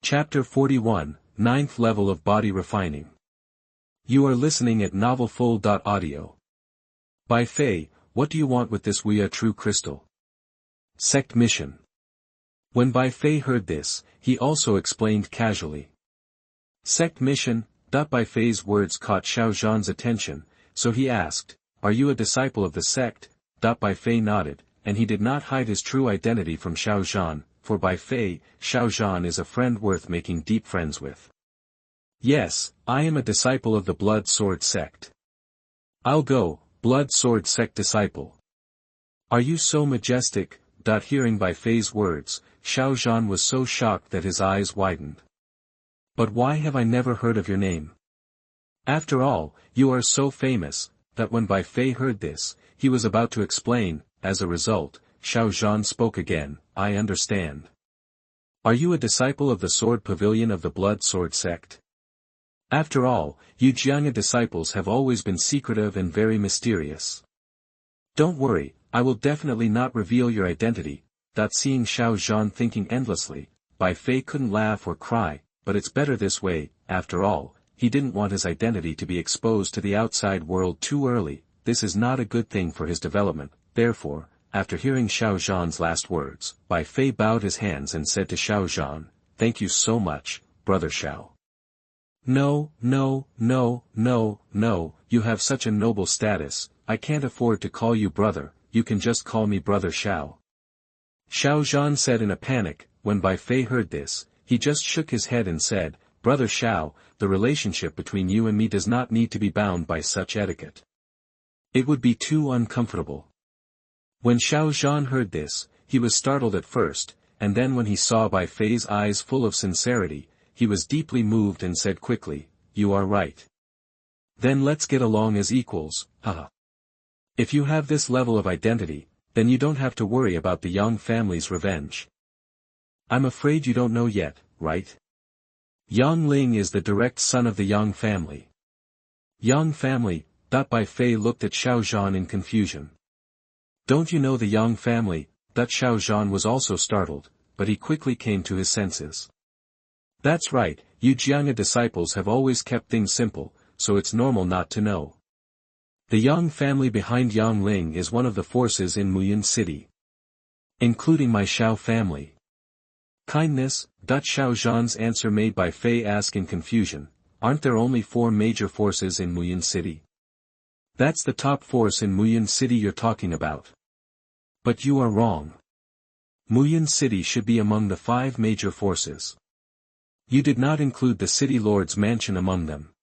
Chapter 41, Ninth Level of Body Refining. You are listening at novelfull.audio. By Fei, what do you want with this We Are True crystal? Sect mission. When Bai Fei heard this, he also explained casually. Sect mission. Bai Fei's words caught Xiao Zhan's attention, so he asked, "Are you a disciple of the sect?" Bai Fei nodded, and he did not hide his true identity from Xiao Zhan. For Bai Fei, Xiao Zhan is a friend worth making deep friends with. Yes, I am a disciple of the Blood Sword sect. I'll go, Blood Sword sect disciple. Are you so majestic? Hearing Bai Fei's words, Xiao Zhan was so shocked that his eyes widened. But why have I never heard of your name? After all, you are so famous, that when Bai Fei heard this, he was about to explain. As a result, Xiao Zhan spoke again. I understand. Are you a disciple of the Sword Pavilion of the Blood Sword sect? After all, you Jiangya disciples have always been secretive and very mysterious. Don't worry, I will definitely not reveal your identity. Seeing Xiao Zhan thinking endlessly, Bai Fei couldn't laugh or cry, but it's better this way. After all, he didn't want his identity to be exposed to the outside world too early. This is not a good thing for his development. Therefore, after hearing Xiao Zhan's last words, Bai Fei bowed his hands and said to Xiao Zhan, "Thank you so much, brother Xiao." No, you have such a noble status, I can't afford to call you brother, you can just call me brother Xiao. Xiao Zhan said in a panic. When Bai Fei heard this, he just shook his head and said, "Brother Xiao, the relationship between you and me does not need to be bound by such etiquette. It would be too uncomfortable." When Xiao Zhan heard this, he was startled at first, and then when he saw Bai Fei's eyes full of sincerity, he was deeply moved and said quickly, "You are right. Then let's get along as equals, haha. If you have this level of identity, then you don't have to worry about the Yang family's revenge. I'm afraid you don't know yet, right? Yang Ling is the direct son of the Yang family." Yang family. Bai Fei looked at Xiao Zhan in confusion. Don't you know the Yang family? Xiao Zhan was also startled, but he quickly came to his senses. That's right, you Jiangya disciples have always kept things simple, so it's normal not to know. The Yang family behind Yang Ling is one of the forces in Yulin city. Including my Xiao family. Kindness. Xiao Zhan's answer made Bai Fei ask in confusion, aren't there only 4 major forces in Yulin city? That's the top force in Yulin city you're talking about. But you are wrong. Yulin city should be among the 5 major forces. You did not include the city lord's mansion among them.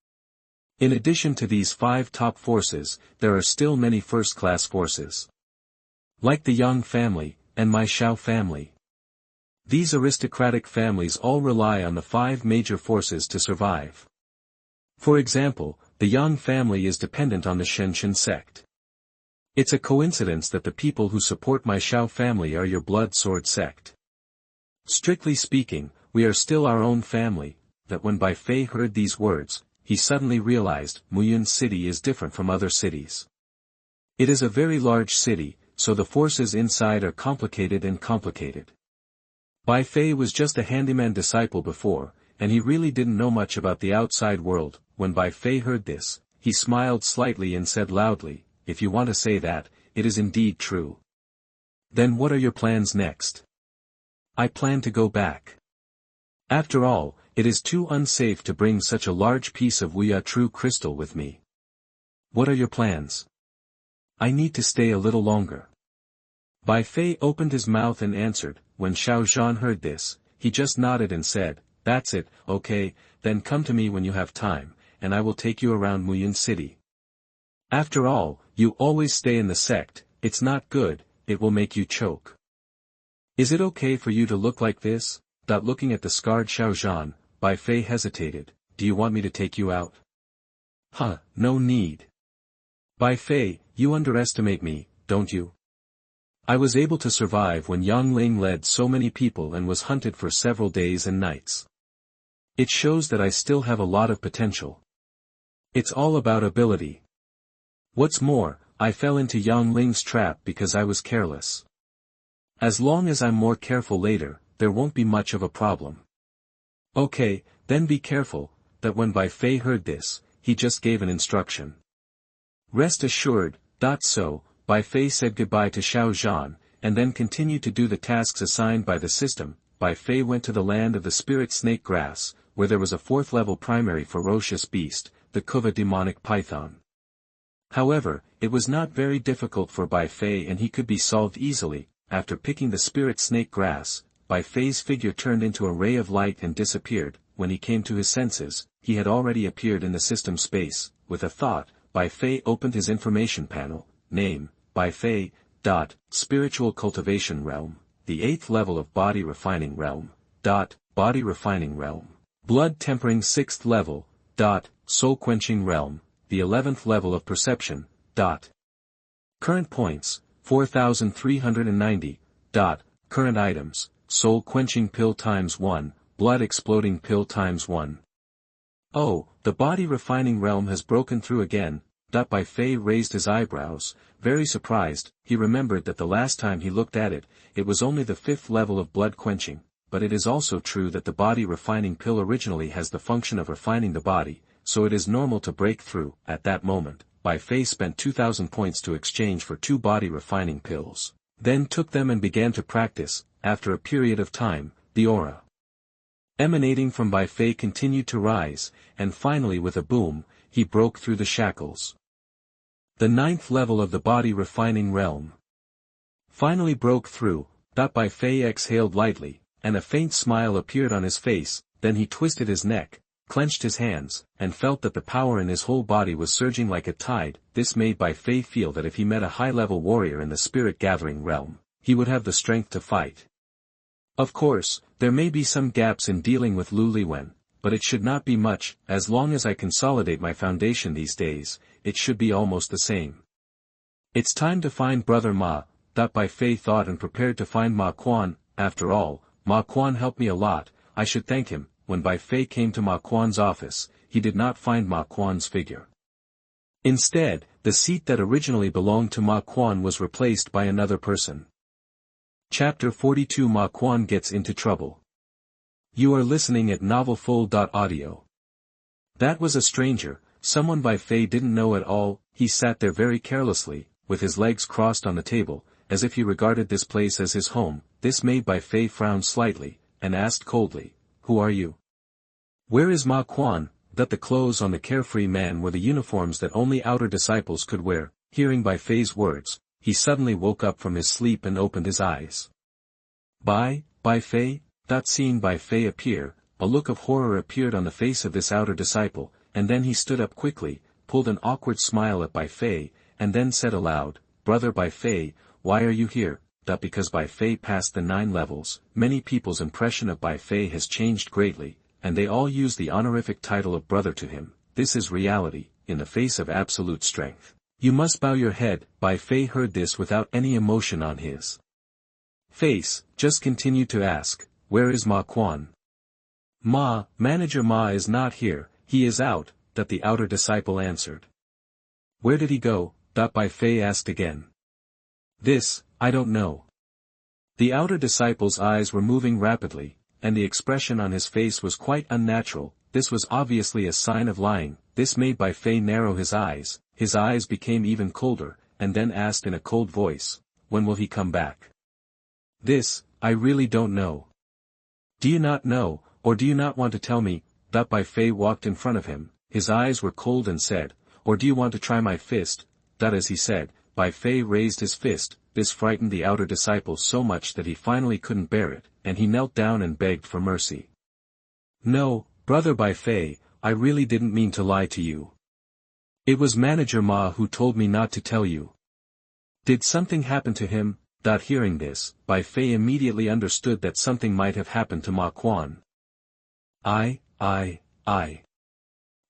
In addition to these 5 top forces, there are still many first-class forces. Like the Yang family, and my Xiao family. These aristocratic families all rely on the 5 major forces to survive. For example, the Yang family is dependent on the Shenshen sect. It's a coincidence that the people who support my Xiao family are your Blood Sword sect. Strictly speaking, we are still our own family. When Bai Fei heard these words, he suddenly realized Yulin city is different from other cities. It is a very large city, so the forces inside are complicated. Bai Fei was just a handyman disciple before, and he really didn't know much about the outside world. When Bai Fei heard this, he smiled slightly and said loudly, "If you want to say that, it is indeed true. Then what are your plans next?" "I plan to go back. After all, it is too unsafe to bring such a large piece of We Are True crystal with me." "What are your plans?" "I need to stay a little longer." Bai Fei opened his mouth and answered. When Xiao Zhan heard this, he just nodded and said, "That's it, okay, then come to me when you have time, and I will take you around Yulin city. After all, you always stay in the sect, it's not good, it will make you choke." "Is it okay for you to look like this?" Looking at the scarred Xiao Zhan, Bai Fei hesitated. "Do you want me to take you out?" No need. Bai Fei, you underestimate me, don't you? I was able to survive when Yang Ling led so many people and was hunted for several days and nights. It shows that I still have a lot of potential. It's all about ability. What's more, I fell into Yang Ling's trap because I was careless. As long as I'm more careful later, there won't be much of a problem. Okay, then be careful, that when Bai Fei heard this, he just gave an instruction. Rest assured, so, Bai Fei said goodbye to Xiao Zhan, and then continued to do the tasks assigned by the system. Bai Fei went to the land of the spirit snake grass, where there was a 4th-level primary ferocious beast, the Kuva demonic python. However, it was not very difficult for Bai Fei and he could be solved easily. After picking the spirit snake grass, Bai Fei's figure turned into a ray of light and disappeared. When he came to his senses, he had already appeared in the system space. With a thought, Bai Fei opened his information panel. Name, Bai Fei. Spiritual cultivation realm, the 8th level of body refining realm. Body refining realm. Blood tempering 6th level. Soul quenching realm, the 11th level of perception. Current points, 4,390. Current items, soul quenching pill times 1, blood exploding pill times 1. Oh, the body refining realm has broken through again. Bai Fei raised his eyebrows, very surprised. He remembered that the last time he looked at it, it was only the 5th level of blood quenching, but it is also true that the body refining pill originally has the function of refining the body, so it is normal to break through. At that moment, Bai Fei spent 2,000 points to exchange for 2 body refining pills, then took them and began to practice. After a period of time, the aura emanating from Bai Fei continued to rise, and finally with a boom, he broke through the shackles. The 9th level of the body refining realm finally broke through. Bai Fei exhaled lightly, and a faint smile appeared on his face. Then he twisted his neck, clenched his hands, and felt that the power in his whole body was surging like a tide. This made Bai Fei feel that if he met a high-level warrior in the spirit gathering realm, he would have the strength to fight. Of course, there may be some gaps in dealing with Lu Liwen, but it should not be much. As long as I consolidate my foundation these days, it should be almost the same. It's time to find Brother Ma. Bai Fei thought and prepared to find Ma Quan. After all, Ma Quan helped me a lot, I should thank him. When Bai Fei came to Ma Quan's office, he did not find Ma Quan's figure. Instead, the seat that originally belonged to Ma Quan was replaced by another person. Chapter 42 Ma Quan gets into trouble. You are listening at novelfull.audio. That was a stranger, someone Bai Fei didn't know at all. He sat there very carelessly, with his legs crossed on the table, as if he regarded this place as his home. This made Bai Fei frown slightly, and asked coldly, "Who are you? Where is Ma Quan?" That the clothes on the carefree man were the uniforms that only outer disciples could wear. Hearing Bai Fei's words, he suddenly woke up from his sleep and opened his eyes. Bai Fei? Seeing Bai Fei appear, a look of horror appeared on the face of this outer disciple, and then he stood up quickly, pulled an awkward smile at Bai Fei, and then said aloud, "Brother Bai Fei, why are you here?" Because Bai Fei passed the 9 levels, many people's impression of Bai Fei has changed greatly, and they all use the honorific title of brother to him. This is reality, in the face of absolute strength. You must bow your head. Bai Fei heard this without any emotion on his face, just continued to ask, "Where is Ma Quan?" Manager Ma is not here, he is out, the outer disciple answered. "Where did he go?" Bai Fei asked again. "This, I don't know." The outer disciple's eyes were moving rapidly, and the expression on his face was quite unnatural. This was obviously a sign of lying. This made Bai Fei narrow his eyes became even colder, and then asked in a cold voice, "When will he come back?" "This, I really don't know." "Do you not know, or do you not want to tell me?" Bai Fei walked in front of him, his eyes were cold and said, "Or do you want to try my fist?" As he said, Bai Fei raised his fist. This frightened the outer disciple so much that he finally couldn't bear it, and he knelt down and begged for mercy. "No, Brother Bai Fei, I really didn't mean to lie to you. It was Manager Ma who told me not to tell you." "Did something happen to him?" Hearing this, Bai Fei immediately understood that something might have happened to Ma Quan. I.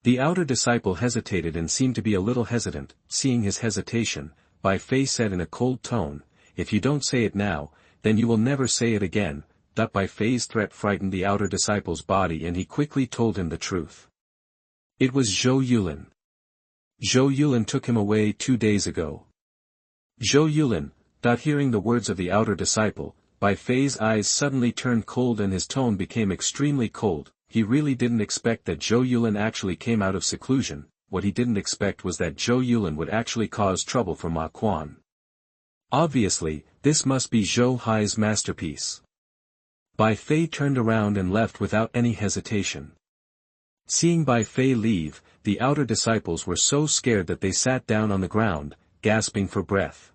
The outer disciple hesitated and seemed to be a little hesitant. Seeing his hesitation, Bai Fei said in a cold tone, "If you don't say it now, then you will never say it again." Bai Fei's threat frightened the outer disciple's body and he quickly told him the truth. It was Zhou Yulin. Zhou Yulin took him away 2 days ago. Zhou Yulin. Hearing the words of the outer disciple, Bai Fei's eyes suddenly turned cold and his tone became extremely cold. he really didn't expect that Zhou Yulin actually came out of seclusion. What he didn't expect was that Zhou Yulin would actually cause trouble for Ma Quan. Obviously, this must be Zhou Hai's masterpiece. Bai Fei turned around and left without any hesitation. Seeing Bai Fei leave, the outer disciples were so scared that they sat down on the ground, gasping for breath.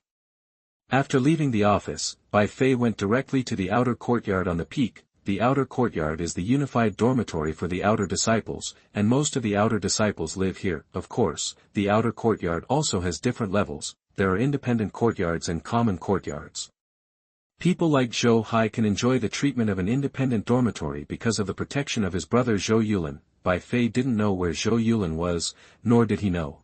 After leaving the office, Bai Fei went directly to the outer courtyard on the peak. The outer courtyard is the unified dormitory for the outer disciples, and most of the outer disciples live here. Of course, the outer courtyard also has different levels. There are independent courtyards and common courtyards. People like Zhou Hai can enjoy the treatment of an independent dormitory because of the protection of his brother Zhou Yulin. Bai Fei didn't know where Zhou Yulin was, nor did he know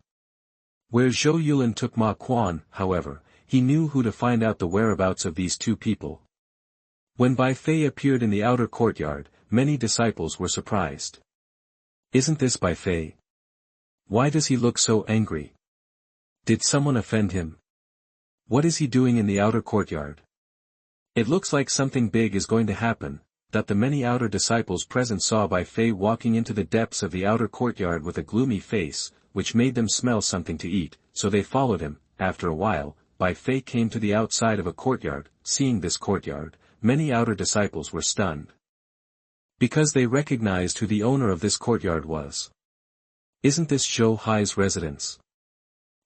where Zhou Yulin took Ma Quan. However, he knew who to find out the whereabouts of these two people. When Bai Fei appeared in the outer courtyard, many disciples were surprised. Isn't this Bai Fei? Why does he look so angry? Did someone offend him? What is he doing in the outer courtyard? It looks like something big is going to happen. That the many outer disciples present saw Bai Fei walking into the depths of the outer courtyard with a gloomy face, which made them smell something to eat, so they followed him. After a while, Bai Fei came to the outside of a courtyard. Seeing this courtyard, many outer disciples were stunned, because they recognized who the owner of this courtyard was. Isn't this Zhou Hai's residence?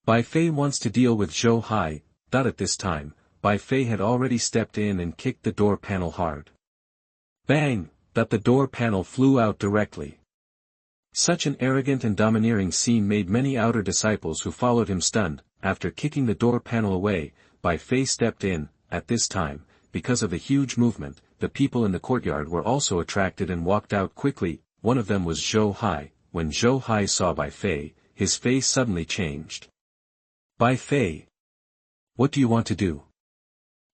Bai Fei wants to deal with Zhou Hai. At this time, Bai Fei had already stepped in and kicked the door panel hard. Bang! The door panel flew out directly. Such an arrogant and domineering scene made many outer disciples who followed him stunned. After kicking the door panel away, Bai Fei stepped in. At this time, because of the huge movement, the people in the courtyard were also attracted and walked out quickly. One of them was Zhou Hai. When Zhou Hai saw Bai Fei, his face suddenly changed. Bai Fei, what do you want to do?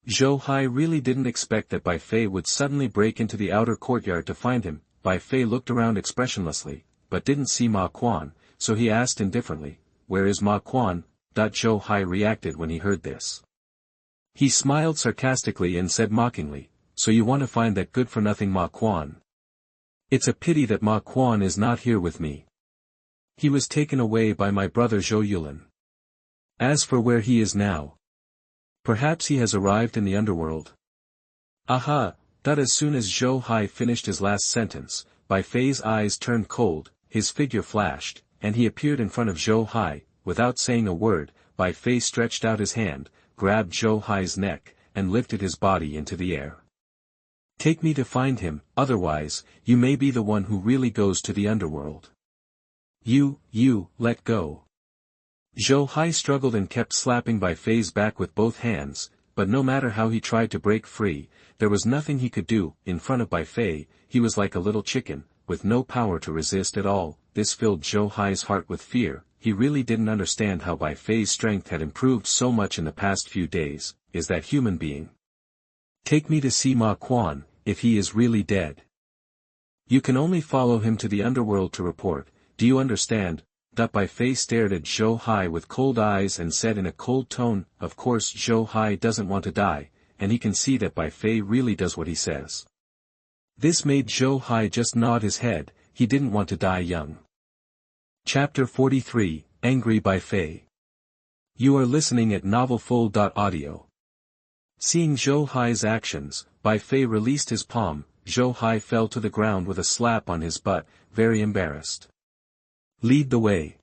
Zhou Hai really didn't expect that Bai Fei would suddenly break into the outer courtyard to find him. Bai Fei looked around expressionlessly, but didn't see Ma Quan, so he asked indifferently, "Where is Ma Quan?" Zhou Hai reacted when he heard this. He smiled sarcastically and said mockingly, "So you want to find that good-for-nothing Ma Quan? It's a pity that Ma Quan is not here with me. He was taken away by my brother Zhou Yulin. As for where he is now, perhaps he has arrived in the underworld." Aha! As soon as Zhou Hai finished his last sentence, Bai Fei's eyes turned cold, his figure flashed, and he appeared in front of Zhou Hai. Without saying a word, Bai Fei stretched out his hand, grabbed Zhou Hai's neck, and lifted his body into the air. "Take me to find him, otherwise, you may be the one who really goes to the underworld." You, let go." Zhou Hai struggled and kept slapping Bai Fei's back with both hands, but no matter how he tried to break free, there was nothing he could do. In front of Bai Fei, he was like a little chicken, with no power to resist at all. This filled Zhou Hai's heart with fear. He really didn't understand how Bai Fei's strength had improved so much in the past few days. Is that human being? "Take me to see Ma Quan, if he is really dead. You can only follow him to the underworld to report, do you understand?" Bai Fei stared at Zhou Hai with cold eyes and said in a cold tone, "Of course Zhou Hai doesn't want to die, and he can see that Bai Fei really does what he says." This made Zhou Hai just nod his head. He didn't want to die young. Chapter 43, Angry Bai Fei. You are listening at novelfull.audio. Seeing Zhou Hai's actions, Bai Fei released his palm. Zhou Hai fell to the ground with a slap on his butt, very embarrassed. "Lead the way."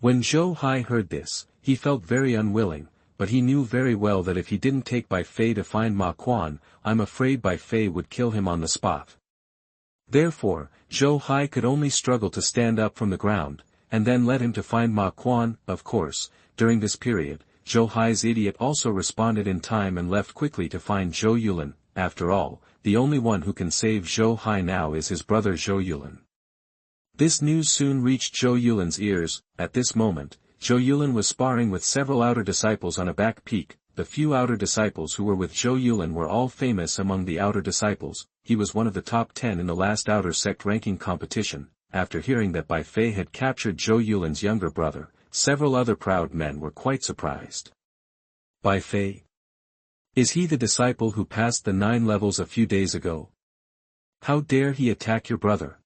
When Zhou Hai heard this, he felt very unwilling, but he knew very well that if he didn't take Bai Fei to find Ma Quan, I'm afraid Bai Fei would kill him on the spot. Therefore, Zhou Hai could only struggle to stand up from the ground, and then led him to find Ma Quan. Of course, during this period, Zhou Hai's idiot also responded in time and left quickly to find Zhou Yulin. After all, the only one who can save Zhou Hai now is his brother Zhou Yulin. This news soon reached Zhou Yulin's ears. At this moment, Zhou Yulin was sparring with several outer disciples on a back peak. The few outer disciples who were with Zhou Yulin were all famous among the outer disciples. He was one of the top 10 in the last outer sect ranking competition. After hearing that Bai Fei had captured Zhou Yulin's younger brother, several other proud men were quite surprised. Bai Fei? Is he the disciple who passed the 9 levels a few days ago? How dare he attack your brother?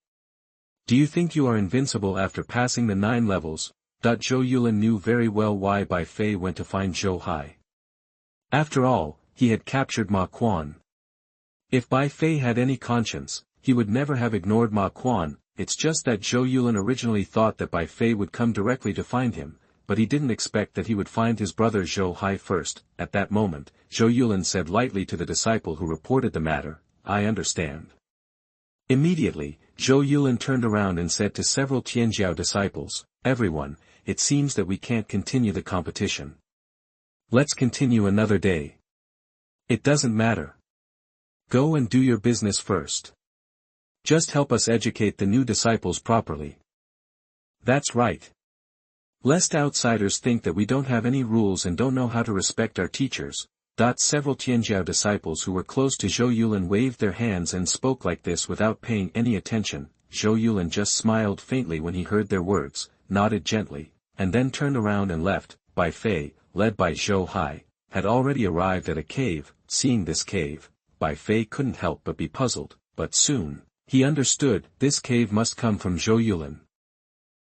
Do you think you are invincible after passing the 9 levels? Zhou Yulin knew very well why Bai Fei went to find Zhou Hai. After all, he had captured Ma Quan. If Bai Fei had any conscience, he would never have ignored Ma Quan. It's just that Zhou Yulin originally thought that Bai Fei would come directly to find him, but he didn't expect that he would find his brother Zhou Hai first. At that moment, Zhou Yulin said lightly to the disciple who reported the matter, "I understand." Immediately, Zhou Yulin turned around and said to several Tianjiao disciples, "Everyone, it seems that we can't continue the competition. Let's continue another day. It doesn't matter. Go and do your business first. Just help us educate the new disciples properly." That's right. Lest outsiders think that we don't have any rules and don't know how to respect our teachers. Several Tianjiao disciples who were close to Zhou Yulin waved their hands and spoke like this without paying any attention. Zhou Yulin just smiled faintly when he heard their words, nodded gently, and then turned around and left. Bai Fei, led by Zhou Hai, had already arrived at a cave. Seeing this cave, Bai Fei couldn't help but be puzzled, but soon, he understood, this cave must come from Zhou Yulin.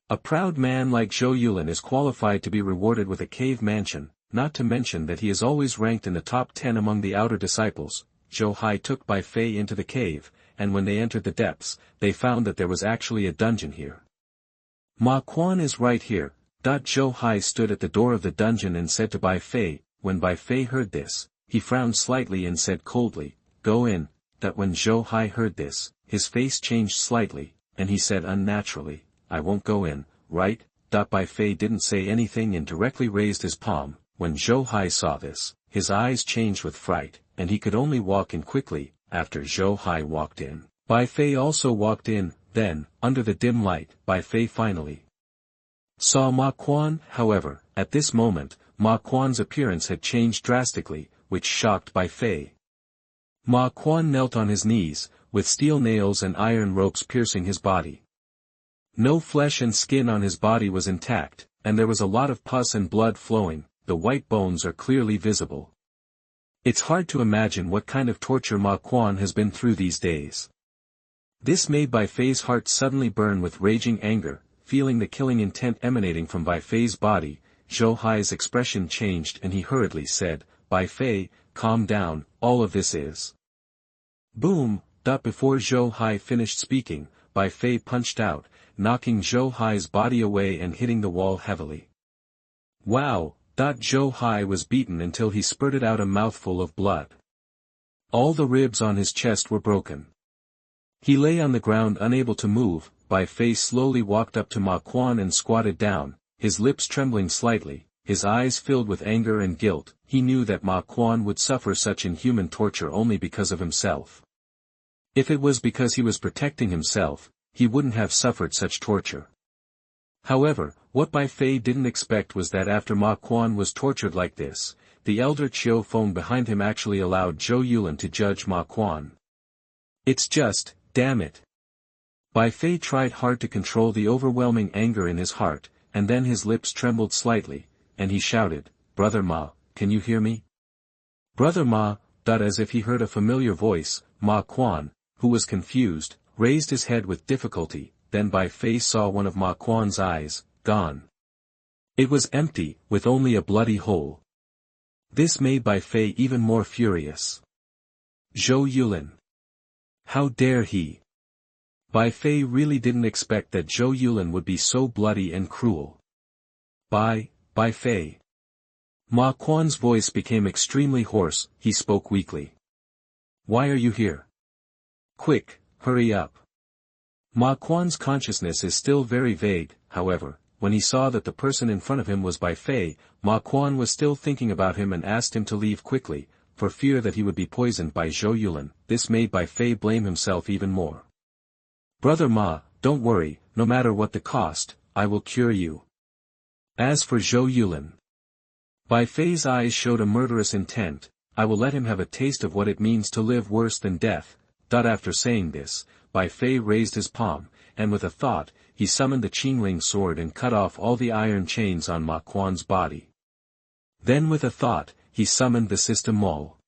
A proud man like Zhou Yulin is qualified to be rewarded with a cave mansion, not to mention that he is always ranked in the top 10 among the outer disciples. Zhou Hai took Bai Fei into the cave, and when they entered the depths, they found that there was actually a dungeon here. Ma Quan is right here. Zhou Hai stood at the door of the dungeon and said to Bai Fei. When Bai Fei heard this, he frowned slightly and said coldly, "Go in." When Zhou Hai heard this, his face changed slightly, and he said unnaturally, "I won't go in, right?" Bai Fei didn't say anything and directly raised his palm. When Zhou Hai saw this, his eyes changed with fright, and he could only walk in quickly. After Zhou Hai walked in, Bai Fei also walked in. Then, under the dim light, Bai Fei finally saw Ma Quan. However, at this moment, Ma Quan's appearance had changed drastically, which shocked Bai Fei. Ma Quan knelt on his knees, with steel nails and iron ropes piercing his body. No flesh and skin on his body was intact, and there was a lot of pus and blood flowing. The white bones are clearly visible. It's hard to imagine what kind of torture Ma Quan has been through these days. This made Bai Fei's heart suddenly burn with raging anger. Feeling the killing intent emanating from Bai Fei's body, Zhou Hai's expression changed and he hurriedly said, "Bai Fei, calm down, all of this is..." Boom! Before Zhou Hai finished speaking, Bai Fei punched out, knocking Zhou Hai's body away and hitting the wall heavily. Wow! Zhou Hai was beaten until he spurted out a mouthful of blood. All the ribs on his chest were broken. He lay on the ground unable to move. Bai Fei slowly walked up to Ma Quan and squatted down, his lips trembling slightly, his eyes filled with anger and guilt. He knew that Ma Quan would suffer such inhuman torture only because of himself. If it was because he was protecting himself, he wouldn't have suffered such torture. However, what Bai Fei didn't expect was that after Ma Quan was tortured like this, the elder Qiu Feng behind him actually allowed Zhou Yulin to judge Ma Quan. It's just, damn it. Bai Fei tried hard to control the overwhelming anger in his heart, and then his lips trembled slightly, and he shouted, "Brother Ma, can you hear me?" "Brother Ma," as if he heard a familiar voice. Ma Quan, who was confused, raised his head with difficulty. Then Bai Fei saw one of Ma Quan's eyes, gone. It was empty, with only a bloody hole. This made Bai Fei even more furious. Zhou Yulin. How dare he? Bai Fei really didn't expect that Zhou Yulin would be so bloody and cruel. Bai Fei. Ma Quan's voice became extremely hoarse. He spoke weakly. "Why are you here? Quick, hurry up." Ma Quan's consciousness is still very vague. However, when he saw that the person in front of him was Bai Fei, Ma Quan was still thinking about him and asked him to leave quickly, for fear that he would be poisoned by Zhou Yulin. This made Bai Fei blame himself even more. "Brother Ma, don't worry, no matter what the cost, I will cure you." As for Zhou Yulin, Bai Fei's eyes showed a murderous intent. "I will let him have a taste of what it means to live worse than death." After saying this, Bai Fei raised his palm, and with a thought, he summoned the Qingling sword and cut off all the iron chains on Ma Quan's body. Then with a thought, he summoned the system Mol.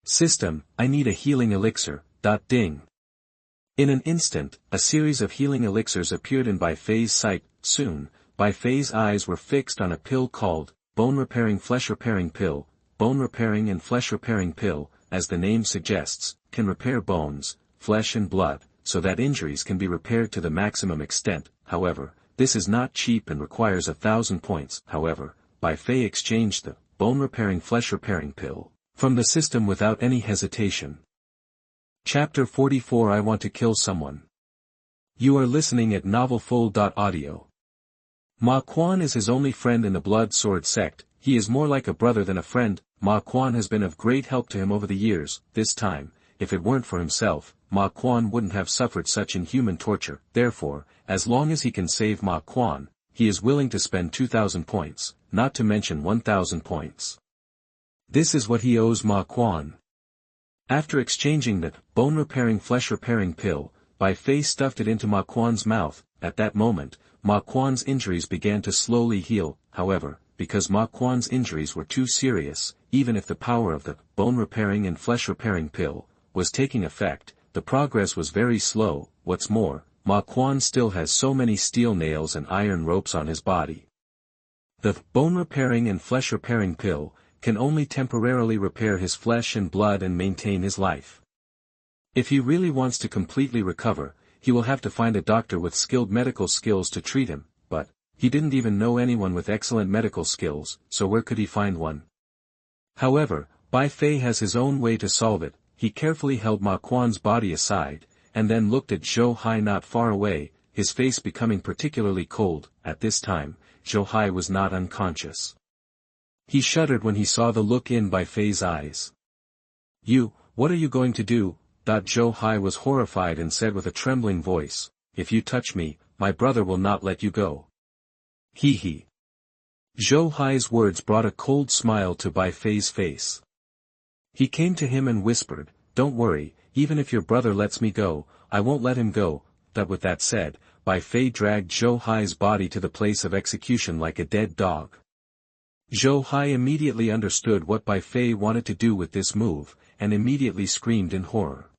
"System, I need a healing elixir." Ding. In an instant, a series of healing elixirs appeared in Bai Fei's sight. Soon, Bai Fei's eyes were fixed on a pill called, bone-repairing flesh-repairing pill. Bone-repairing and flesh-repairing pill, as the name suggests, can repair bones, flesh and blood, so that injuries can be repaired to the maximum extent. However, this is not cheap and requires 1,000 points. However, Bai Fei exchanged the bone-repairing flesh-repairing pill from the system without any hesitation. Chapter 44 I Want to Kill Someone. You are listening at novelfull.audio. Ma Quan is his only friend in the blood sword sect. He is more like a brother than a friend. Ma Quan has been of great help to him over the years. This time, if it weren't for himself, Ma Quan wouldn't have suffered such inhuman torture. Therefore, as long as he can save Ma Quan, he is willing to spend 2,000 points, not to mention 1,000 points. This is what he owes Ma Quan. After exchanging the bone-repairing flesh-repairing pill, Bai Fei stuffed it into Ma Quan's mouth. At that moment, Ma Quan's injuries began to slowly heal. However, because Ma Quan's injuries were too serious, even if the power of the bone-repairing and flesh-repairing pill was taking effect, the progress was very slow. What's more, Ma Quan still has so many steel nails and iron ropes on his body. The bone-repairing and flesh-repairing pill can only temporarily repair his flesh and blood and maintain his life. If he really wants to completely recover, he will have to find a doctor with skilled medical skills to treat him, but he didn't even know anyone with excellent medical skills, so where could he find one? However, Bai Fei has his own way to solve it. He carefully held Ma Quan's body aside, and then looked at Zhou not far away, his face becoming particularly cold. At this time, Zhou was not unconscious. He shuddered when he saw the look in Bai Fei's eyes. What are you going to do? Zhou was horrified and said with a trembling voice, if you touch me, my brother will not let you go. He. Zhou words brought a cold smile to Bai Fei's face. He came to him and whispered, don't worry, even if your brother lets me go, I won't let him go. With that said, Bai Fei dragged Zhou's body to the place of execution like a dead dog. Zhou immediately understood what Bai Fei wanted to do with this move, and immediately screamed in horror.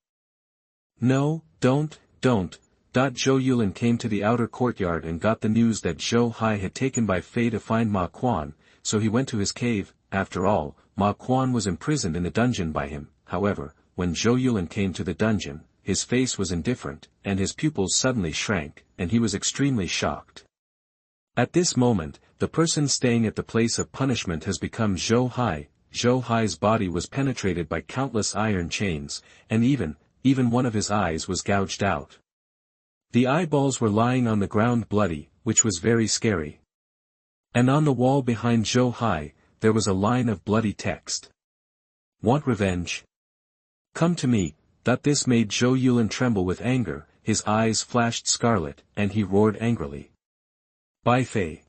No, don't. Zhou Yulin came to the outer courtyard and got the news that Zhou had taken Bai Fei to find Ma Quan, so he went to his cave. After all, Ma Quan was imprisoned in the dungeon by him. However, when Zhou Yulin came to the dungeon, his face was indifferent, and his pupils suddenly shrank, and he was extremely shocked. At this moment, the person staying at the place of punishment has become Zhou. Zhou's body was penetrated by countless iron chains, and even one of his eyes was gouged out. The eyeballs were lying on the ground bloody, which was very scary. And on the wall behind Zhou, there was a line of bloody text. Want revenge? Come to me. This made Zhou Yulin tremble with anger, his eyes flashed scarlet, and he roared angrily. Bai Fei.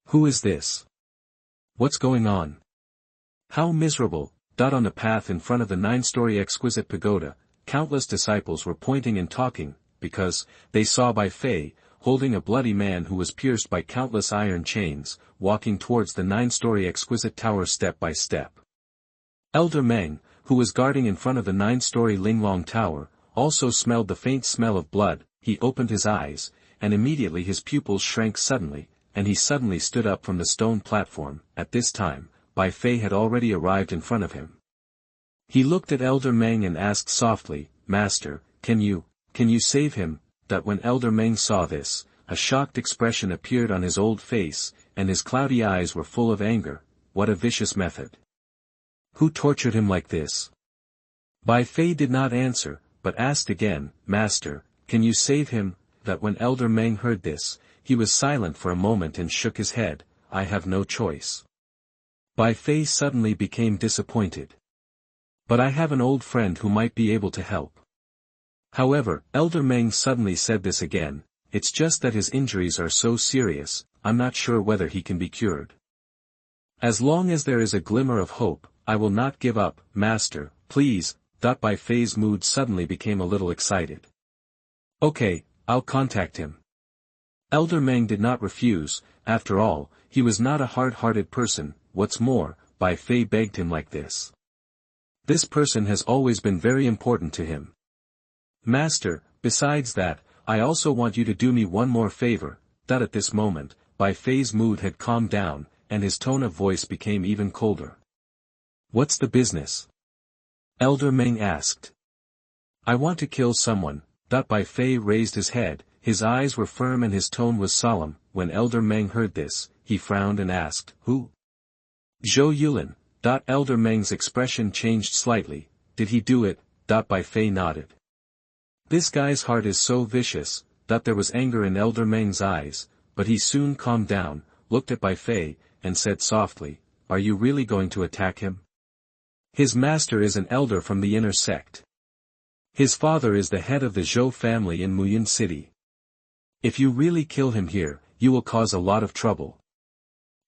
Who is this? What's going on? How miserable. On the path in front of the 9-story exquisite pagoda, countless disciples were pointing and talking, because they saw Bai Fei, holding a bloody man who was pierced by countless iron chains, walking towards the 9-story exquisite tower step by step. Elder Meng, who was guarding in front of the 9-story Linglong tower, also smelled the faint smell of blood. He opened his eyes, and immediately his pupils shrank suddenly, and he suddenly stood up from the stone platform. At this time, Bai Fei had already arrived in front of him. He looked at Elder Meng and asked softly, Master, can you save him? When Elder Meng saw this, a shocked expression appeared on his old face, and his cloudy eyes were full of anger. What a vicious method! Who tortured him like this? Bai Fei did not answer, but asked again, Master, can you save him? When Elder Meng heard this, he was silent for a moment and shook his head. I have no choice. Bai Fei suddenly became disappointed. But I have an old friend who might be able to help. However, Elder Meng suddenly said this again, it's just that his injuries are so serious, I'm not sure whether he can be cured. As long as there is a glimmer of hope, I will not give up, Master, please. Bai Fei's mood suddenly became a little excited. Okay, I'll contact him. Elder Meng did not refuse. After all, he was not a hard-hearted person. What's more, Bai Fei begged him like this. This person has always been very important to him. Master, Besides that, I also want you to do me one more favor. That at this moment, Bai Fei's mood had calmed down, and his tone of voice became even colder. What's the business? Elder Meng asked. I want to kill someone. Bai Fei raised his head, his eyes were firm and his tone was solemn. When Elder Meng heard this, he frowned and asked, Who? Zhou Yulin. Elder Meng's expression changed slightly. Did he do it? Bai Fei nodded. This guy's heart is so vicious. There was anger in Elder Meng's eyes, but he soon calmed down, looked at Bai Fei, and said softly, Are you really going to attack him? His master is an elder from the inner sect. His father is the head of the Zhou family in Muyun City. If you really kill him here, you will cause a lot of trouble.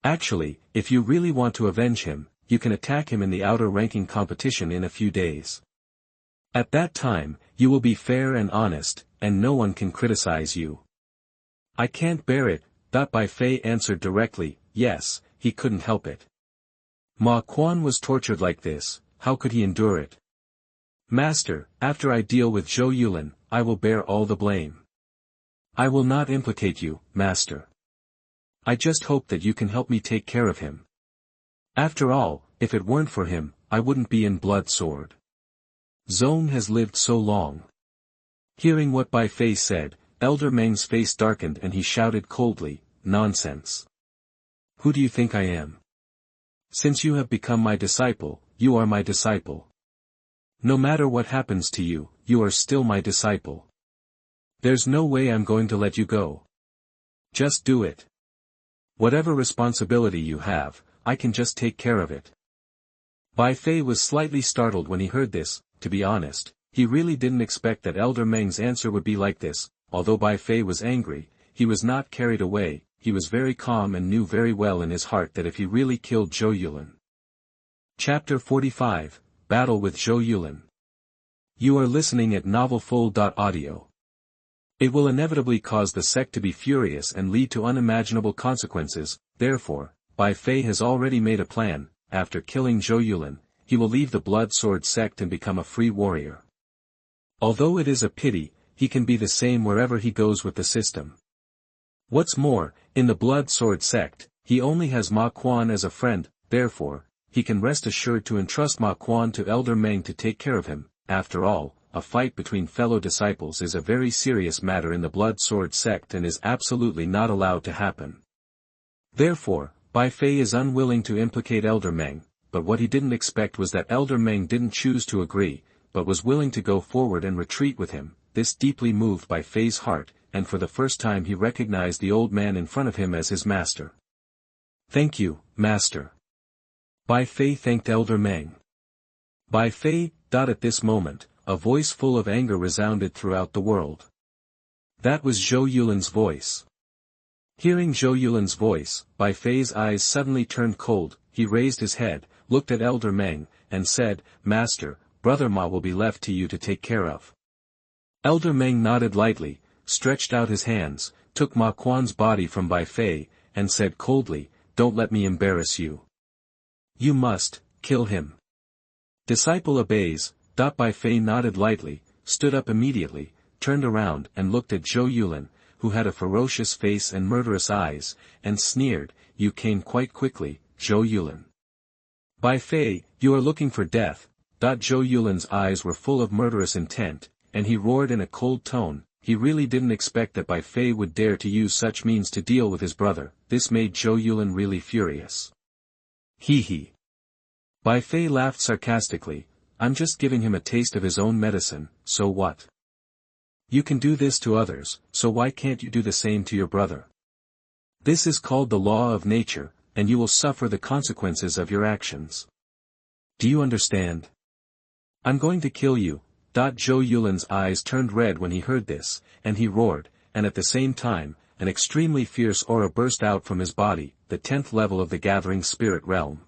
Actually, if you really want to avenge him, you can attack him in the outer ranking competition in a few days. At that time, you will be fair and honest, and no one can criticize you. I can't bear it. Bai Fei answered directly, yes, he couldn't help it. Ma Quan was tortured like this, how could he endure it? Master, after I deal with Zhou Yulin, I will bear all the blame. I will not implicate you, master. I just hope that you can help me take care of him. After all, if it weren't for him, I wouldn't be in Blood Sword. Zone has lived so long. Hearing what Bai Fei said, Elder Meng's face darkened and he shouted coldly, Nonsense. Who do you think I am? Since you have become my disciple, you are my disciple. No matter what happens to you, you are still my disciple. There's no way I'm going to let you go. Just do it. Whatever responsibility you have, I can just take care of it. Bai Fei was slightly startled when he heard this. To be honest, he really didn't expect that Elder Meng's answer would be like this. Although Bai Fei was angry, he was not carried away, he was very calm and knew very well in his heart that if he really killed Zhou Yulin. Chapter 45, Battle with Zhou Yulin. You are listening at novelfull.audio. It will inevitably cause the sect to be furious and lead to unimaginable consequences. Therefore, Bai Fei has already made a plan. After killing Zhou Yulin, he will leave the Blood Sword sect and become a free warrior. Although it is a pity, he can be the same wherever he goes with the system. What's more, in the Blood Sword sect, he only has Ma Quan as a friend, therefore, he can rest assured to entrust Ma Quan to Elder Meng to take care of him. After all, a fight between fellow disciples is a very serious matter in the Blood Sword sect and is absolutely not allowed to happen. Therefore, Bai Fei is unwilling to implicate Elder Meng, but what he didn't expect was that Elder Meng didn't choose to agree, but was willing to go forward and retreat with him. This deeply moved Bai Fei's heart, and for the first time he recognized the old man in front of him as his master. Thank you, master. Bai Fei thanked Elder Meng. Bai Fei. At this moment, a voice full of anger resounded throughout the world. That was Zhou Yulin's voice. Hearing Zhou Yulin's voice, Bai Fei's eyes suddenly turned cold. He raised his head, looked at Elder Meng, and said, Master, Brother Ma will be left to you to take care of. Elder Meng nodded lightly, stretched out his hands, took Ma Quan's body from Bai Fei, and said coldly, Don't let me embarrass you. You must kill him. Disciple obeys. Bai Fei nodded lightly, stood up immediately, turned around and looked at Zhou Yulin, who had a ferocious face and murderous eyes, and sneered, You came quite quickly, Zhou Yulin. Bai Fei, you are looking for death. Zhou Yulin's eyes were full of murderous intent, and he roared in a cold tone. He really didn't expect that Bai Fei would dare to use such means to deal with his brother. This made Zhou Yulin really furious. Hee. Bai Fei laughed sarcastically. I'm just giving him a taste of his own medicine, so what? You can do this to others, so why can't you do the same to your brother? This is called the law of nature, and you will suffer the consequences of your actions. Do you understand? I'm going to kill you. Zhou Yulin's eyes turned red when he heard this, and he roared, and at the same time, an extremely fierce aura burst out from his body, the 10th level of the gathering spirit realm.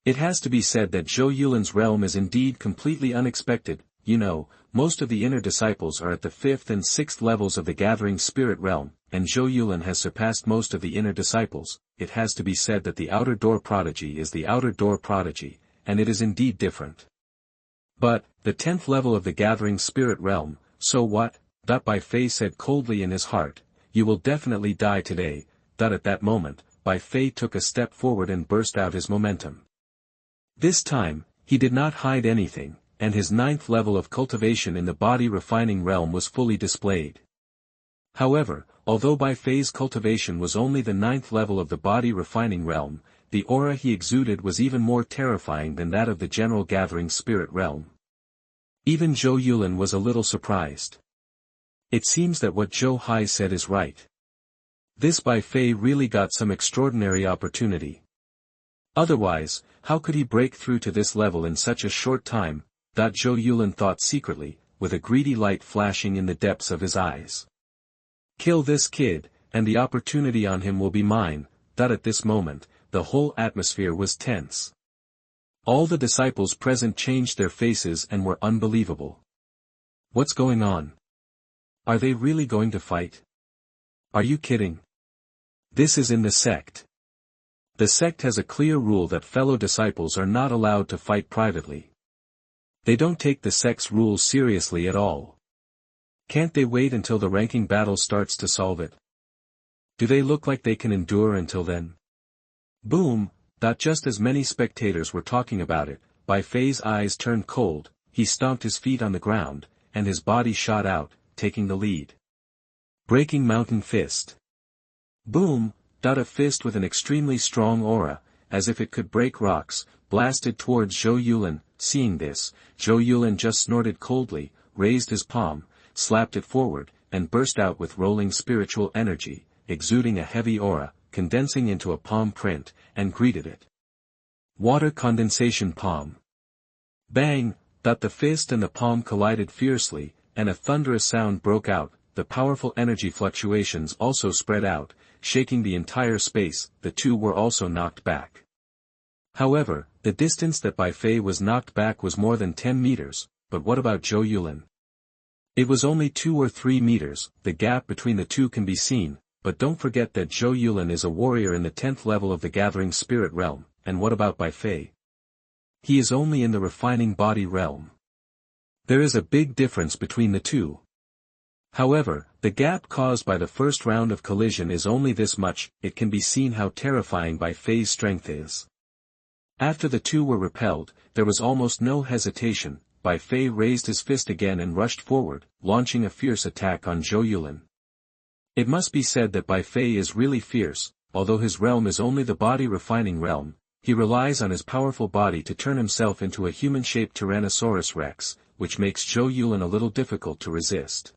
It has to be said that Zhou Yulin's realm is indeed completely unexpected. You know, most of the inner disciples are at the 5th and 6th levels of the gathering spirit realm, and Zhou Yulin has surpassed most of the inner disciples. It has to be said that the outer door prodigy is the outer door prodigy, and it is indeed different. But, the 10th level of the gathering spirit realm, so what? Bai Fei said coldly in his heart, "You will definitely die today." At that moment, Bai Fei took a step forward and burst out his momentum. This time, he did not hide anything, and his 9th level of cultivation in the body refining realm was fully displayed. However, although Bai Fei's cultivation was only the 9th level of the body refining realm, the aura he exuded was even more terrifying than that of the general gathering spirit realm. Even Zhou Yulin was a little surprised. It seems that what Zhou Hai said is right. This Bai Fei really got some extraordinary opportunity. Otherwise, how could he break through to this level in such a short time? Zhou Yulin thought secretly, with a greedy light flashing in the depths of his eyes. Kill this kid, and the opportunity on him will be mine. At this moment, the whole atmosphere was tense. All the disciples present changed their faces and were unbelievable. What's going on? Are they really going to fight? Are you kidding? This is in the sect. The sect has a clear rule that fellow disciples are not allowed to fight privately. They don't take the sect's rules seriously at all. Can't they wait until the ranking battle starts to solve it? Do they look like they can endure until then? Boom! Just as many spectators were talking about it, Bai Fei's eyes turned cold, he stomped his feet on the ground, and his body shot out, taking the lead. Breaking Mountain Fist. Boom! A fist with an extremely strong aura, as if it could break rocks, blasted towards Zhou Yulin. Seeing this, Zhou Yulin just snorted coldly, raised his palm, slapped it forward, and burst out with rolling spiritual energy, exuding a heavy aura, condensing into a palm print, and greeted it. Water condensation palm. Bang! The fist and the palm collided fiercely, and a thunderous sound broke out. The powerful energy fluctuations also spread out, shaking the entire space. The two were also knocked back. However, the distance that Bai Fei was knocked back was more than 10 meters, but what about Zhou Yulin? It was only 2 or 3 meters. The gap between the two can be seen, but don't forget that Zhou Yulin is a warrior in the 10th level of the gathering spirit realm, and what about Bai Fei? He is only in the refining body realm. There is a big difference between the two. However, the gap caused by the first round of collision is only this much. It can be seen how terrifying Bai Fei's strength is. After the two were repelled, there was almost no hesitation. Bai Fei raised his fist again and rushed forward, launching a fierce attack on Zhou Yulin. It must be said that Bai Fei is really fierce. Although his realm is only the body refining realm, he relies on his powerful body to turn himself into a human-shaped Tyrannosaurus Rex, which makes Zhou Yulin a little difficult to resist.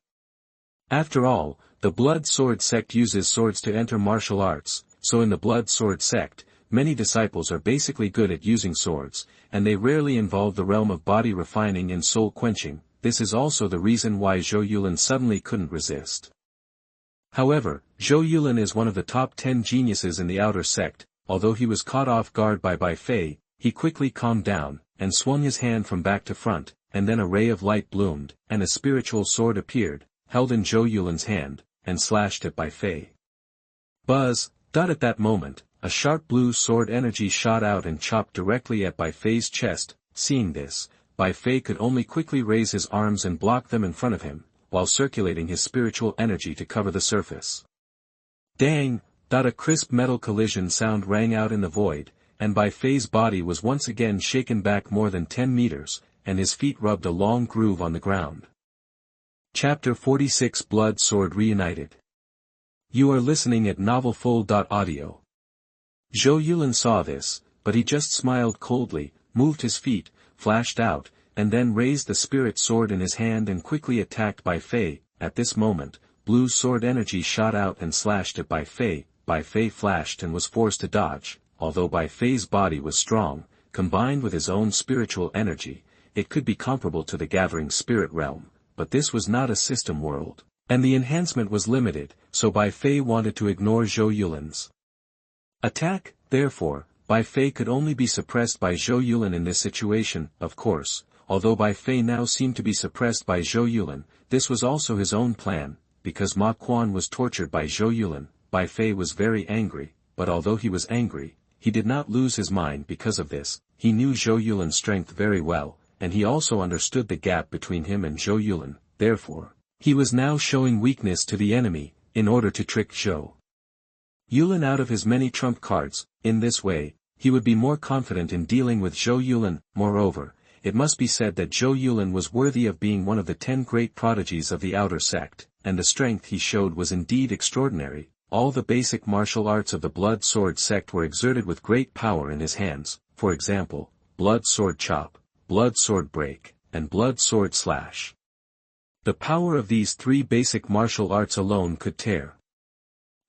After all, the Blood Sword sect uses swords to enter martial arts, so in the Blood Sword sect, many disciples are basically good at using swords, and they rarely involve the realm of body refining and soul quenching. This is also the reason why Zhou Yulin suddenly couldn't resist. However, Zhou Yulin is one of the top 10 geniuses in the outer sect. Although he was caught off guard by Bai Fei, he quickly calmed down, and swung his hand from back to front, and then a ray of light bloomed, and a spiritual sword appeared, held in Zhou Yulin's hand, and slashed at Bai Fei. Buzz! At that moment, a sharp blue sword energy shot out and chopped directly at Bai Fei's chest. Seeing this, Bai Fei could only quickly raise his arms and block them in front of him, while circulating his spiritual energy to cover the surface. Dang! A crisp metal collision sound rang out in the void, and Bai Fei's body was once again shaken back more than 10 meters, and his feet rubbed a long groove on the ground. Chapter 46 Blood Sword Reunited. You are listening at novelfull.audio. Zhou Yulin saw this, but he just smiled coldly, moved his feet, flashed out, and then raised the spirit sword in his hand and quickly attacked Bai Fei. At this moment, blue sword energy shot out and slashed at Bai Fei. Bai Fei flashed and was forced to dodge. Although Bai Fei's body was strong, combined with his own spiritual energy, it could be comparable to the gathering spirit realm, but this was not a system world, and the enhancement was limited, so Bai Fei wanted to ignore Zhou Yulin's attack. Therefore, Bai Fei could only be suppressed by Zhou Yulin in this situation. Of course, although Bai Fei now seemed to be suppressed by Zhou Yulin, this was also his own plan, because Ma Quan was tortured by Zhou Yulin. Bai Fei was very angry, but although he was angry, he did not lose his mind because of this. He knew Zhou Yulin's strength very well, and he also understood the gap between him and Zhou Yulin. Therefore, He was now showing weakness to the enemy, in order to trick Zhou Yulin out of his many trump cards. In this way, he would be more confident in dealing with Zhou Yulin. Moreover, it must be said that Zhou Yulin was worthy of being one of the 10 great prodigies of the outer sect, and the strength he showed was indeed extraordinary. All the basic martial arts of the blood sword sect were exerted with great power in his hands, for example, blood sword chop, blood sword break, and blood sword slash. The power of these 3 basic martial arts alone could tear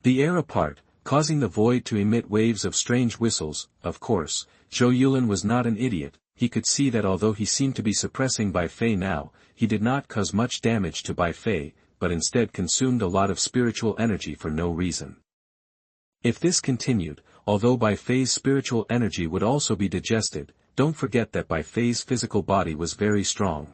the air apart, causing the void to emit waves of strange whistles. Of course, Zhou Yulin was not an idiot. He could see that although he seemed to be suppressing Bai Fei now, he did not cause much damage to Bai Fei, but instead consumed a lot of spiritual energy for no reason. If this continued, although Bai Fei's spiritual energy would also be digested, don't forget that Bai Fei's physical body was very strong.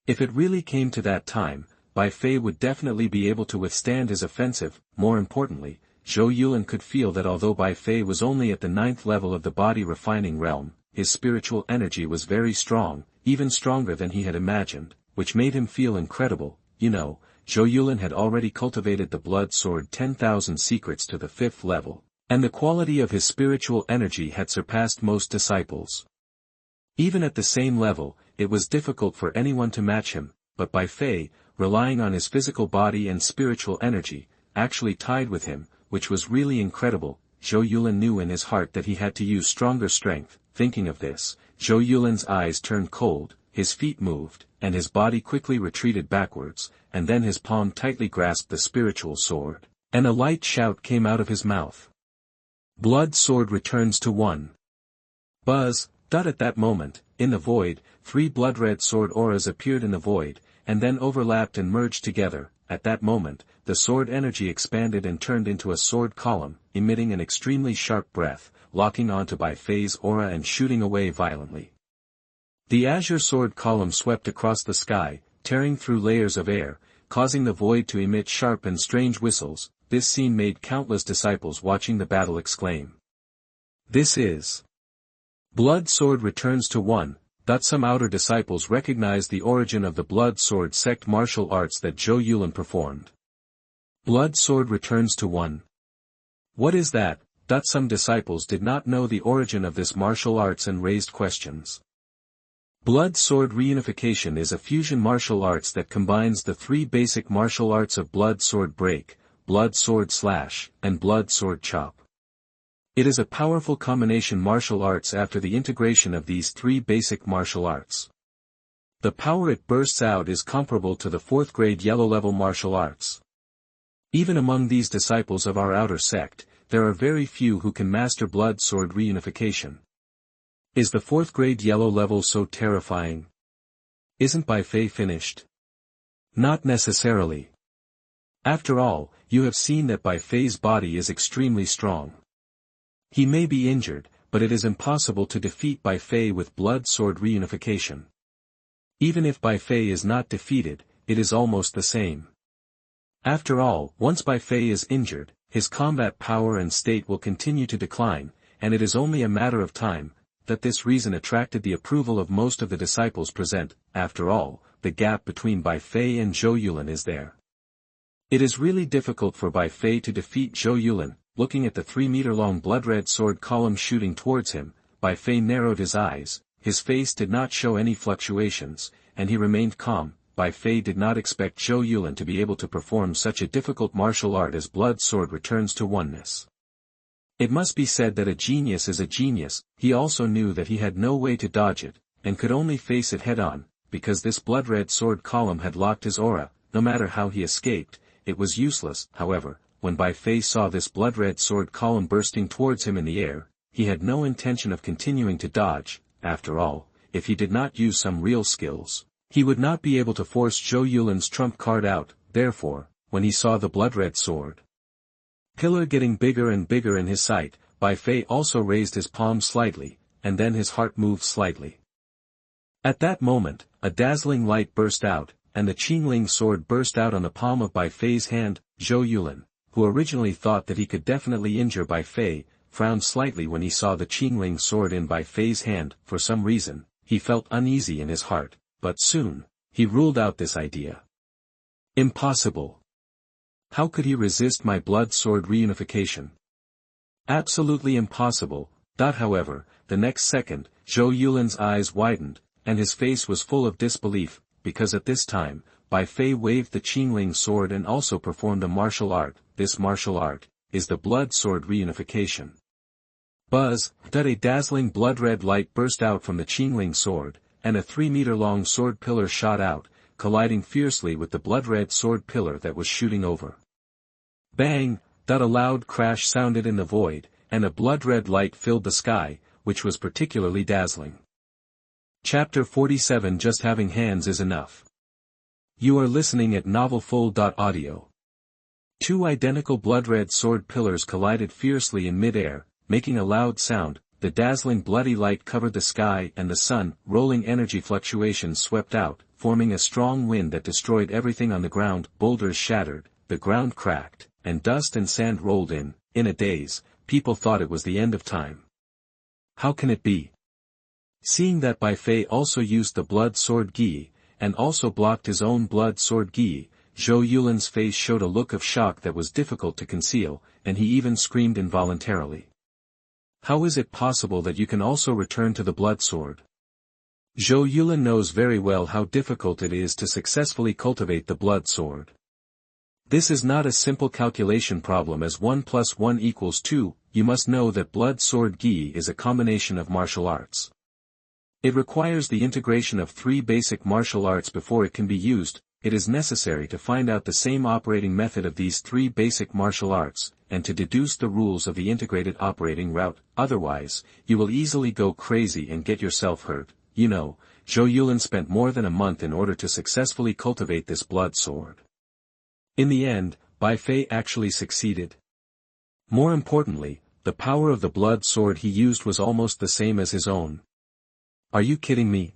If it really came to that time, Bai Fei would definitely be able to withstand his offensive. More importantly, Zhou Yulin could feel that although Bai Fei was only at the 9th level of the body refining realm, his spiritual energy was very strong, even stronger than he had imagined, which made him feel incredible. Zhou Yulin had already cultivated the blood sword 10,000 secrets to the 5th level, and the quality of his spiritual energy had surpassed most disciples. Even at the same level, it was difficult for anyone to match him, but Bai Fei, relying on his physical body and spiritual energy, actually tied with him, which was really incredible. Zhou Yulin knew in his heart that he had to use stronger strength. Thinking of this, Zhou Yulin's eyes turned cold, his feet moved, and his body quickly retreated backwards, and then his palm tightly grasped the spiritual sword, and a light shout came out of his mouth. Blood sword returns to 1. Buzz. At that moment, in the void, 3 blood-red sword auras appeared in the void, and then overlapped and merged together. At that moment, the sword energy expanded and turned into a sword column, emitting an extremely sharp breath, locking onto Bai Fei's aura and shooting away violently. The azure sword column swept across the sky, tearing through layers of air, causing the void to emit sharp and strange whistles. This scene made countless disciples watching the battle exclaim, "This is blood sword returns to 1. Some outer disciples recognized the origin of the blood sword sect martial arts that Zhou Yulin performed. Blood sword returns to 1. What is that? Some disciples did not know the origin of this martial arts and raised questions. Blood sword reunification is a fusion martial arts that combines the 3 basic martial arts of blood sword break, blood sword slash, and blood sword chop. It is a powerful combination martial arts after the integration of these 3 basic martial arts. The power it bursts out is comparable to the 4th grade yellow level martial arts. Even among these disciples of our outer sect, there are very few who can master blood sword reunification. Is the 4th grade yellow level so terrifying? Isn't Bai Fei finished? Not necessarily. After all, you have seen that Bai Fei's body is extremely strong. He may be injured, but it is impossible to defeat Bai Fei with blood sword reunification. Even if Bai Fei is not defeated, it is almost the same. After all, once Bai Fei is injured, his combat power and state will continue to decline, and it is only a matter of time. That this reason attracted the approval of most of the disciples present. After all, the gap between Bai Fei and Zhou Yulin is there. It is really difficult for Bai Fei to defeat Zhou Yulin. Looking at the 3-meter-long blood-red sword column shooting towards him, Bai Fei narrowed his eyes. His face did not show any fluctuations, and he remained calm. Bai Fei did not expect Zhou Yulin to be able to perform such a difficult martial art as blood sword returns to oneness. It must be said that a genius is a genius. He also knew that he had no way to dodge it, and could only face it head-on, because this blood-red sword column had locked his aura. No matter how he escaped, it was useless. However, when Bai Fei saw this blood-red sword column bursting towards him in the air, he had no intention of continuing to dodge. After all, if he did not use some real skills, he would not be able to force Zhou Yulin's trump card out. Therefore, when he saw the blood-red sword pillar getting bigger and bigger in his sight, Bai Fei also raised his palm slightly, and then his heart moved slightly. At that moment, a dazzling light burst out, and the Qingling sword burst out on the palm of Bai Fei's hand. Zhou Yulin, who originally thought that he could definitely injure Bai Fei, frowned slightly when he saw the Qingling sword in Bai Fei's hand. For some reason, he felt uneasy in his heart, but soon, he ruled out this idea. Impossible. How could he resist my blood sword reunification? Absolutely impossible. However, the next second, Zhou Yulin's eyes widened, and his face was full of disbelief, because at this time, Bai Fei waved the Qingling sword and also performed a martial art. This martial art is the blood sword reunification. Buzz! A dazzling blood-red light burst out from the Qingling sword, and a 3-meter-long sword pillar shot out, colliding fiercely with the blood-red sword pillar that was shooting over. Bang! A loud crash sounded in the void, and a blood-red light filled the sky, which was particularly dazzling. Chapter 47. Just having hands is enough. You are listening at novelfull.audio. Two identical blood-red sword pillars collided fiercely in mid-air, making a loud sound. The dazzling bloody light covered the sky and the sun. Rolling energy fluctuations swept out, forming a strong wind that destroyed everything on the ground. Boulders shattered, the ground cracked, and dust and sand rolled in. In a daze, people thought it was the end of time. How can it be? Seeing that Bai Fei also used the blood sword Gi, and also blocked his own blood sword Gi, Zhou Yulin's face showed a look of shock that was difficult to conceal, and he even screamed involuntarily. How is it possible that you can also return to the blood sword? Zhou Yulin knows very well how difficult it is to successfully cultivate the blood sword. This is not a simple calculation problem as 1 + 1 = 2, you must know that blood sword Gi is a combination of martial arts. It requires the integration of 3 basic martial arts before it can be used. It is necessary to find out the same operating method of these 3 basic martial arts, and to deduce the rules of the integrated operating route, otherwise, you will easily go crazy and get yourself hurt. You know, Zhou Yulin spent more than a month in order to successfully cultivate this blood sword. In the end, Bai Fei actually succeeded. More importantly, the power of the blood sword he used was almost the same as his own. Are you kidding me?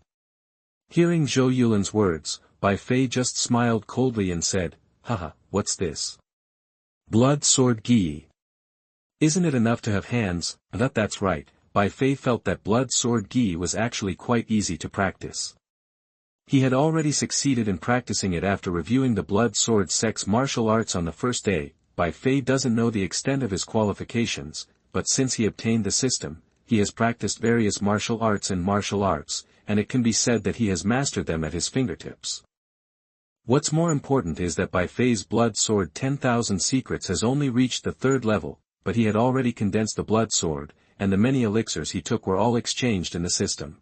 Hearing Zhou Yulin's words, Bai Fei just smiled coldly and said, Haha, what's this? Blood sword Gi. Isn't it enough to have hands? That's right, Bai Fei felt that blood sword Gi was actually quite easy to practice. He had already succeeded in practicing it after reviewing the blood sword sect's martial arts on the first day. Bai Fei doesn't know the extent of his qualifications, but since he obtained the system, he has practiced various martial arts, and it can be said that he has mastered them at his fingertips. What's more important is that Bai Fei's blood sword 10,000 secrets has only reached the 3rd level, but he had already condensed the blood sword, and the many elixirs he took were all exchanged in the system.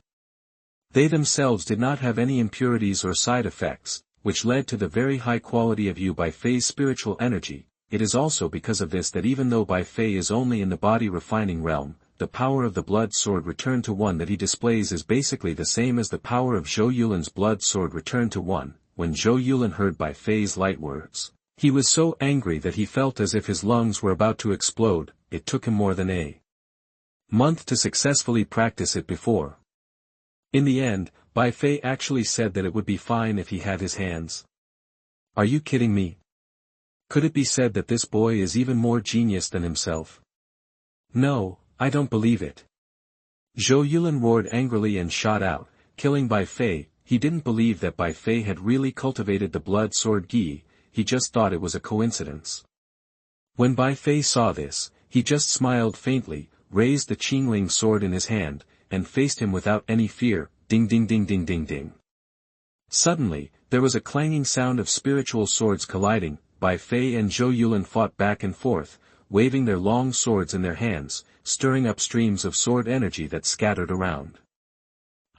They themselves did not have any impurities or side effects, which led to the very high quality of Bai Fei's spiritual energy. It is also because of this that even though Bai Fei is only in the body refining realm, the power of the blood sword returned to 1 that he displays is basically the same as the power of Zhou Yulin's blood sword returned to 1. When Zhou Yulin heard Bai Fei's light words, he was so angry that he felt as if his lungs were about to explode. It took him more than a month to successfully practice it before. In the end, Bai Fei actually said that it would be fine if he had his hands. Are you kidding me? Could it be said that this boy is even more genius than himself? No, I don't believe it. Zhou Yulin roared angrily and shot out, killing Bai Fei. He didn't believe that Bai Fei had really cultivated the blood sword Gi, he just thought it was a coincidence. When Bai Fei saw this, he just smiled faintly, raised the Qingling sword in his hand, and faced him without any fear. Ding ding ding ding ding ding. Suddenly, there was a clanging sound of spiritual swords colliding. Bai Fei and Zhou Yulin fought back and forth, waving their long swords in their hands, stirring up streams of sword energy that scattered around.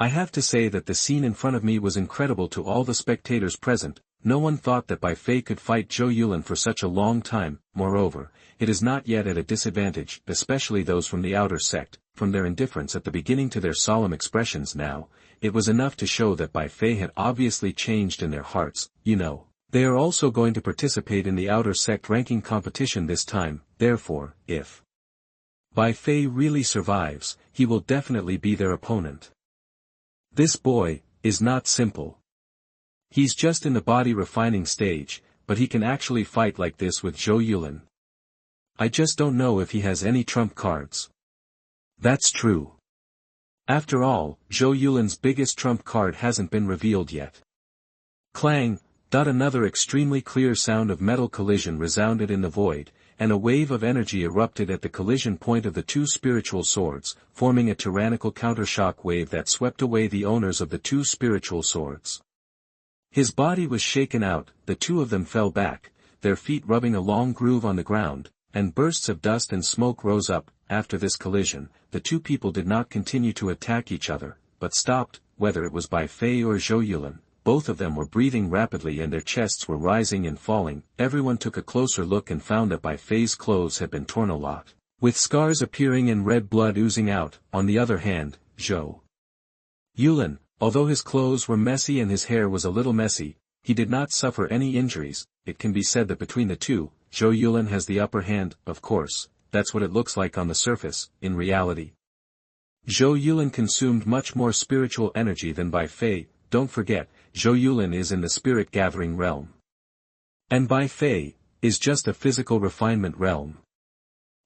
I have to say that the scene in front of me was incredible to all the spectators present. No one thought that Bai Fei could fight Zhou Yulin for such a long time. Moreover, it is not yet at a disadvantage, especially those from the outer sect. From their indifference at the beginning to their solemn expressions now, it was enough to show that Bai Fei had obviously changed in their hearts. They are also going to participate in the outer sect ranking competition this time. Therefore, if Bai Fei really survives, he will definitely be their opponent. This boy is not simple. He's just in the body refining stage, but he can actually fight like this with Zhou Yulin. I just don't know if he has any trump cards. That's true. After all, Zhou Yulin's biggest trump card hasn't been revealed yet. Clang! Another extremely clear sound of metal collision resounded in the void, and a wave of energy erupted at the collision point of the two spiritual swords, forming a tyrannical countershock wave that swept away the owners of the two spiritual swords. His body was shaken out, the two of them fell back, their feet rubbing a long groove on the ground, and bursts of dust and smoke rose up. After this collision, the two people did not continue to attack each other, but stopped. Whether it was Bai Fei or Zhou Yulin, both of them were breathing rapidly and their chests were rising and falling. Everyone took a closer look and found that Bai Fei's clothes had been torn a lot, with scars appearing and red blood oozing out. On the other hand, Zhou Yulin, although his clothes were messy and his hair was a little messy, he did not suffer any injuries. It can be said that between the two, Zhou Yulin has the upper hand. Of course, that's what it looks like on the surface. In reality, Zhou Yulin consumed much more spiritual energy than Bai Fei. Don't forget, Zhou Yulin is in the spirit gathering realm, and Bai Fei is just a physical refinement realm.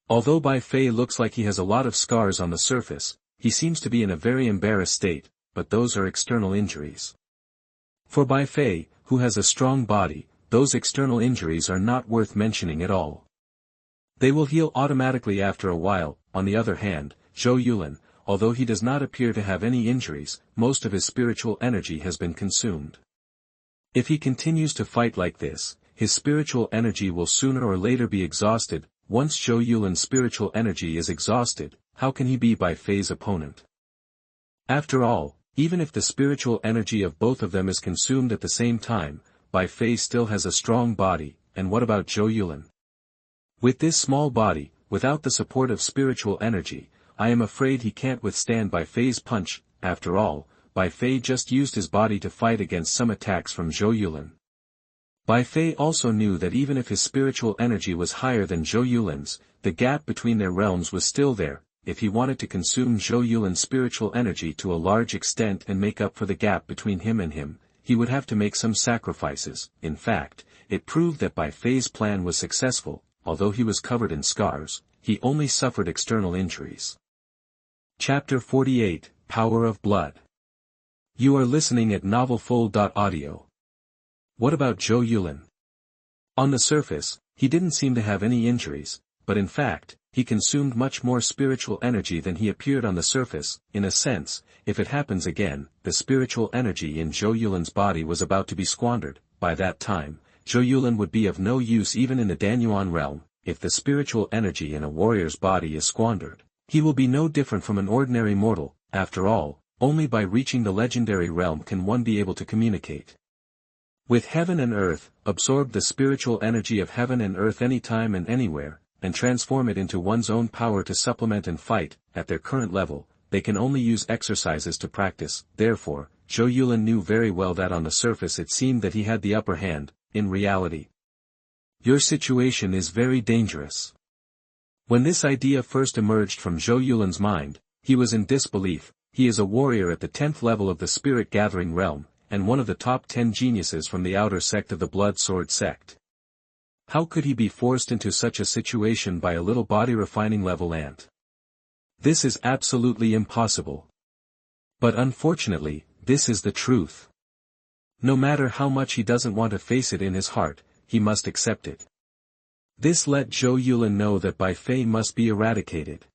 Although Bai Fei looks like he has a lot of scars on the surface, he seems to be in a very embarrassed state, but those are external injuries. For Bai Fei, who has a strong body, those external injuries are not worth mentioning at all. They will heal automatically after a while. On the other hand, Zhou Yulin, although he does not appear to have any injuries, most of his spiritual energy has been consumed. If he continues to fight like this, his spiritual energy will sooner or later be exhausted. Once Zhou Yulin's spiritual energy is exhausted, how can he be Bai Fei's opponent? After all, even if the spiritual energy of both of them is consumed at the same time, Bai Fei still has a strong body. And what about Zhou Yulin? With this small body, without the support of spiritual energy, I am afraid he can't withstand Bai Fei's punch. After all, Bai Fei just used his body to fight against some attacks from Zhou Yulin. Bai Fei also knew that even if his spiritual energy was higher than Zhou Yulin's, the gap between their realms was still there. If he wanted to consume Zhou Yulin's spiritual energy to a large extent and make up for the gap between him and him, he would have to make some sacrifices. In fact, it proved that Bai Fei's plan was successful. Although he was covered in scars, he only suffered external injuries. Chapter 48, Power of Blood. You are listening at novelfull.audio. What about Zhou Yulin? On the surface, he didn't seem to have any injuries, but in fact, he consumed much more spiritual energy than he appeared on the surface. In a sense, if it happens again, the spiritual energy in Zhou Yulin's body was about to be squandered. By that time, Zhou Yulin would be of no use even in the Danyuan realm. If the spiritual energy in a warrior's body is squandered, he will be no different from an ordinary mortal. After all, only by reaching the legendary realm can one be able to communicate with heaven and earth. Absorb the spiritual energy of heaven and earth anytime and anywhere, and transform it into one's own power to supplement and fight. At their current level, they can only use exercises to practice. Therefore, Zhou Yulin knew very well that on the surface it seemed that he had the upper hand. In reality, your situation is very dangerous. When this idea first emerged from Zhou Yulin's mind, he was in disbelief. He is a warrior at the 10th level of the spirit gathering realm, and one of the top 10 geniuses from the outer sect of the Blood Sword sect. How could he be forced into such a situation by a little body refining level ant? This is absolutely impossible. But unfortunately, this is the truth. No matter how much he doesn't want to face it in his heart, he must accept it. This let Zhou Yulin know that Bai Fei must be eradicated.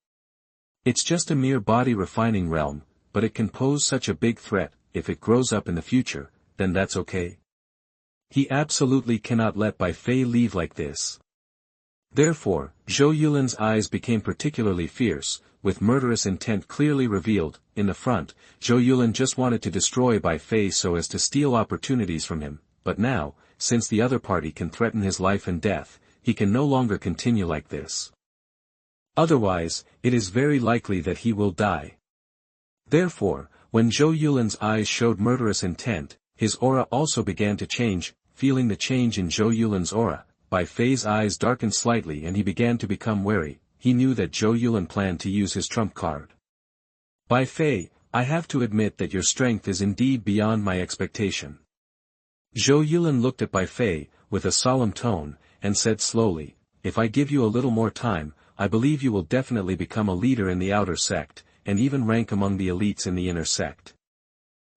It's just a mere body refining realm, but it can pose such a big threat. If it grows up in the future, then that's okay. He absolutely cannot let Bai Fei leave like this. Therefore, Zhou Yulin's eyes became particularly fierce, with murderous intent clearly revealed. In the front, Zhou Yulin just wanted to destroy Bai Fei so as to steal opportunities from him, but now, since the other party can threaten his life and death, he can no longer continue like this. Otherwise, it is very likely that he will die. Therefore, when Zhou Yulin's eyes showed murderous intent, his aura also began to change. Feeling the change in Zhou Yulin's aura, Bai Fei's eyes darkened slightly and he began to become wary. He knew that Zhou Yulin planned to use his trump card. Bai Fei, I have to admit that your strength is indeed beyond my expectation. Zhou Yulin looked at Bai Fei, with a solemn tone, and said slowly, if I give you a little more time, I believe you will definitely become a leader in the outer sect, and even rank among the elites in the inner sect.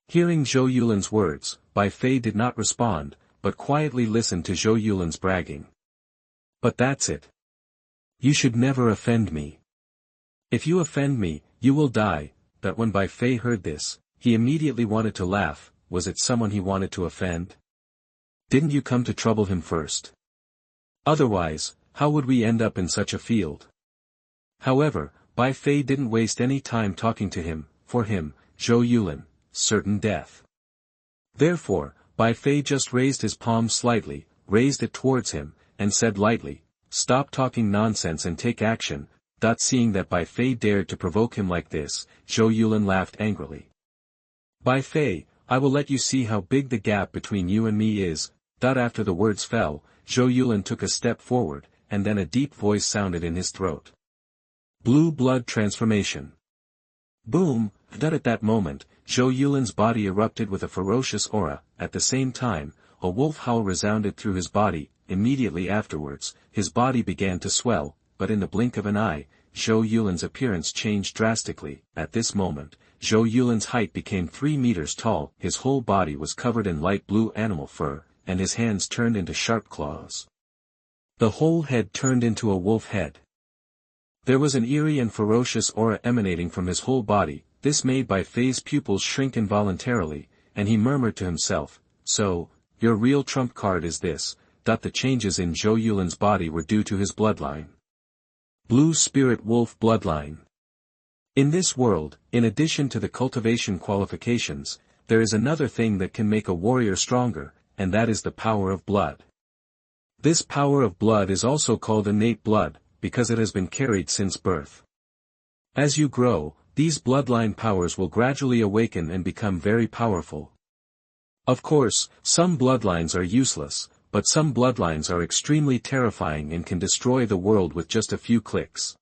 Hearing Zhou Yulin's words, Bai Fei did not respond, but quietly listened to Zhou Yulin's bragging. But that's it. You should never offend me. If you offend me, you will die. That when Bai Fei heard this, he immediately wanted to laugh. Was it someone he wanted to offend? Didn't you come to trouble him first? Otherwise, how would we end up in such a field? However, Bai Fei didn't waste any time talking to him. For him, Zhou Yulin, certain death. Therefore, Bai Fei just raised his palm slightly, raised it towards him, and said lightly, "Stop talking nonsense and take action." Seeing that Bai Fei dared to provoke him like this, Zhou Yulin laughed angrily. "Bai Fei, I will let you see how big the gap between you and me is." After the words fell, Zhou Yulin took a step forward, and then a deep voice sounded in his throat. Blue blood transformation. Boom! At that moment, Zhou Yulin's body erupted with a ferocious aura. At the same time, a wolf howl resounded through his body. Immediately afterwards, his body began to swell, but in the blink of an eye, Zhou Yulin's appearance changed drastically. At this moment, Zhou Yulin's height became 3 meters tall, his whole body was covered in light blue animal fur, and his hands turned into sharp claws. The whole head turned into a wolf head. There was an eerie and ferocious aura emanating from his whole body. This made Bai Fei's pupils shrink involuntarily, and he murmured to himself, "So, your real trump card is this." The changes in Zhou Yulin's body were due to his bloodline. Blue Spirit Wolf Bloodline. In this world, in addition to the cultivation qualifications, there is another thing that can make a warrior stronger, and that is the power of blood. This power of blood is also called innate blood, because it has been carried since birth. As you grow, these bloodline powers will gradually awaken and become very powerful. Of course, some bloodlines are useless, but some bloodlines are extremely terrifying and can destroy the world with just a few clicks.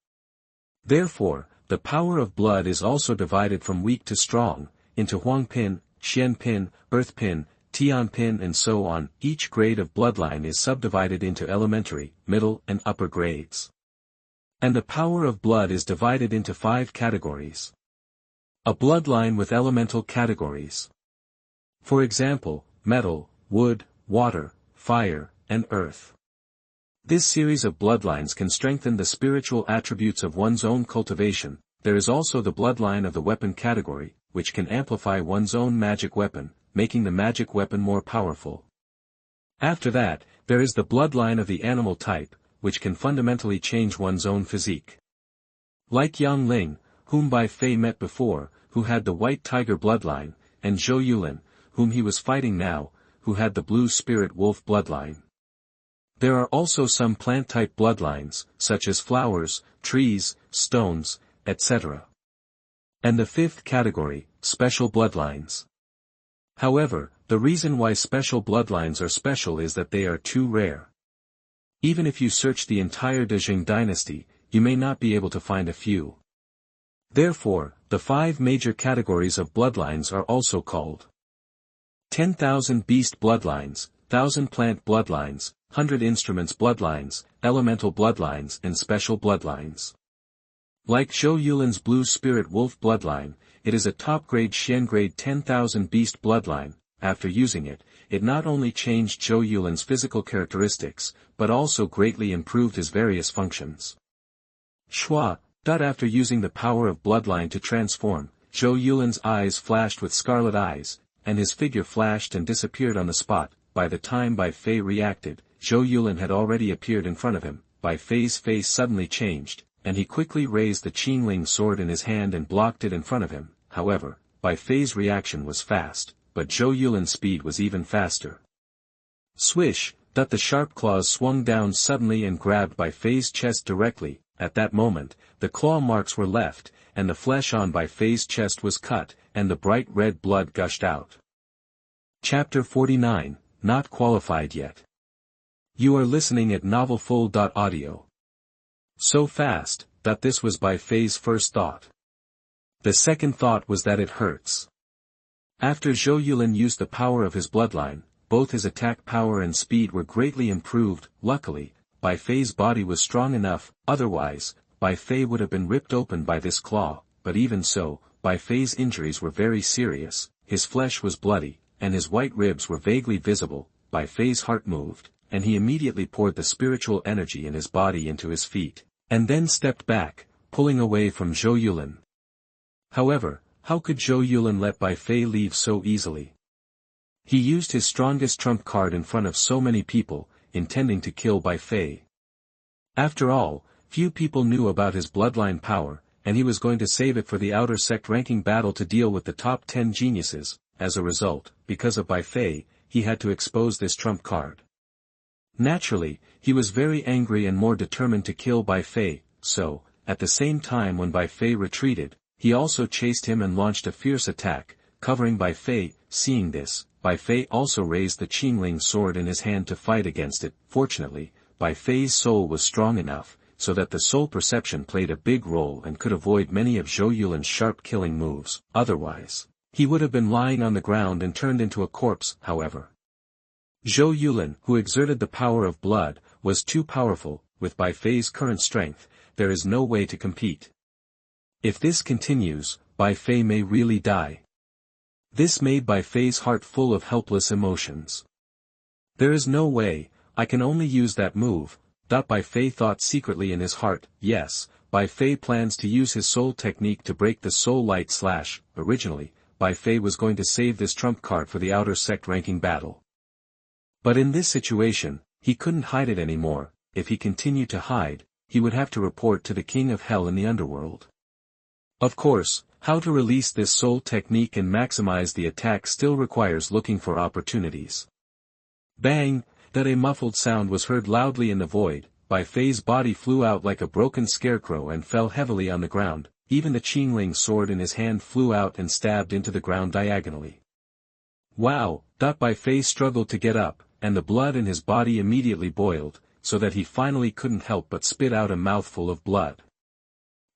Therefore, the power of blood is also divided from weak to strong, into Huang Pin, Xian Pin, Earth Pin, Tian Pin and so on. Each grade of bloodline is subdivided into elementary, middle and upper grades. And the power of blood is divided into 5 categories. A bloodline with elemental categories. For example, metal, wood, water, fire, and earth. This series of bloodlines can strengthen the spiritual attributes of one's own cultivation. There is also the bloodline of the weapon category, which can amplify one's own magic weapon, making the magic weapon more powerful. After that, there is the bloodline of the animal type, which can fundamentally change one's own physique. Like Yang Ling, whom Bai Fei met before, who had the white tiger bloodline, and Zhou Yulin, whom he was fighting now, who had the blue spirit wolf bloodline. There are also some plant-type bloodlines, such as flowers, trees, stones, etc. And the 5th category, special bloodlines. However, the reason why special bloodlines are special is that they are too rare. Even if you search the entire Dezheng dynasty, you may not be able to find a few. Therefore, the 5 major categories of bloodlines are also called 10,000 beast bloodlines, 1,000 plant bloodlines, 100 instruments bloodlines, elemental bloodlines and special bloodlines. Like Zhou Yulin's blue spirit wolf bloodline, it is a top-grade Xian grade 10,000 beast bloodline. After using it, it not only changed Zhou Yulin's physical characteristics, but also greatly improved his various functions. Shua. After using the power of bloodline to transform, Zhou Yulin's eyes flashed with scarlet eyes, and his figure flashed and disappeared on the spot. By the time Bai Fei reacted, Zhou Yulin had already appeared in front of him. Bai Fei's face suddenly changed, and he quickly raised the Qingling sword in his hand and blocked it in front of him. However, Bai Fei's reaction was fast, but Zhou Yulin's speed was even faster. Swish! The sharp claws swung down suddenly and grabbed Bai Fei's chest directly. At that moment, the claw marks were left, and the flesh on Bai Fei's chest was cut, and the bright red blood gushed out. Chapter 49, Not Qualified Yet. You are listening at novelfull.audio. So fast, that this was Bai Fei's first thought. The second thought was that it hurts. After Zhou Yulin used the power of his bloodline, both his attack power and speed were greatly improved. Luckily, Bai Fei's body was strong enough, otherwise, Bai Fei would have been ripped open by this claw, but even so, Bai Fei's injuries were very serious, his flesh was bloody, and his white ribs were vaguely visible. Bai Fei's heart moved, and he immediately poured the spiritual energy in his body into his feet, and then stepped back, pulling away from Zhou Yulin. However, how could Zhou Yulin let Bai Fei leave so easily? He used his strongest trump card in front of so many people, intending to kill Bai Fei. After all, few people knew about his bloodline power, and he was going to save it for the outer sect ranking battle to deal with the top 10 geniuses. As a result, because of Bai Fei, he had to expose this trump card. Naturally, he was very angry and more determined to kill Bai Fei, so, at the same time when Bai Fei retreated, he also chased him and launched a fierce attack, covering Bai Fei. Seeing this, Bai Fei also raised the Qingling sword in his hand to fight against it. Fortunately, Bai Fei's soul was strong enough, so that the soul perception played a big role and could avoid many of Zhou Yulin's sharp killing moves. Otherwise, he would have been lying on the ground and turned into a corpse. However, Zhou Yulin, who exerted the power of blood, was too powerful. With Bai Fei's current strength, there is no way to compete. If this continues, Bai Fei may really die. This made Bai Fei's heart full of helpless emotions. There is no way, I can only use that move. Bai Fei thought secretly in his heart. Yes, Bai Fei plans to use his soul technique to break the soul light slash. Originally, Bai Fei was going to save this trump card for the outer sect ranking battle. But in this situation, he couldn't hide it anymore. If he continued to hide, he would have to report to the king of hell in the underworld. Of course, how to release this soul technique and maximize the attack still requires looking for opportunities. Bang! That a muffled sound was heard loudly in the void. Bai Fei's body flew out like a broken scarecrow and fell heavily on the ground. Even the Qingling sword in his hand flew out and stabbed into the ground diagonally. Wow! Bai Fei struggled to get up, and the blood in his body immediately boiled, so that he finally couldn't help but spit out a mouthful of blood.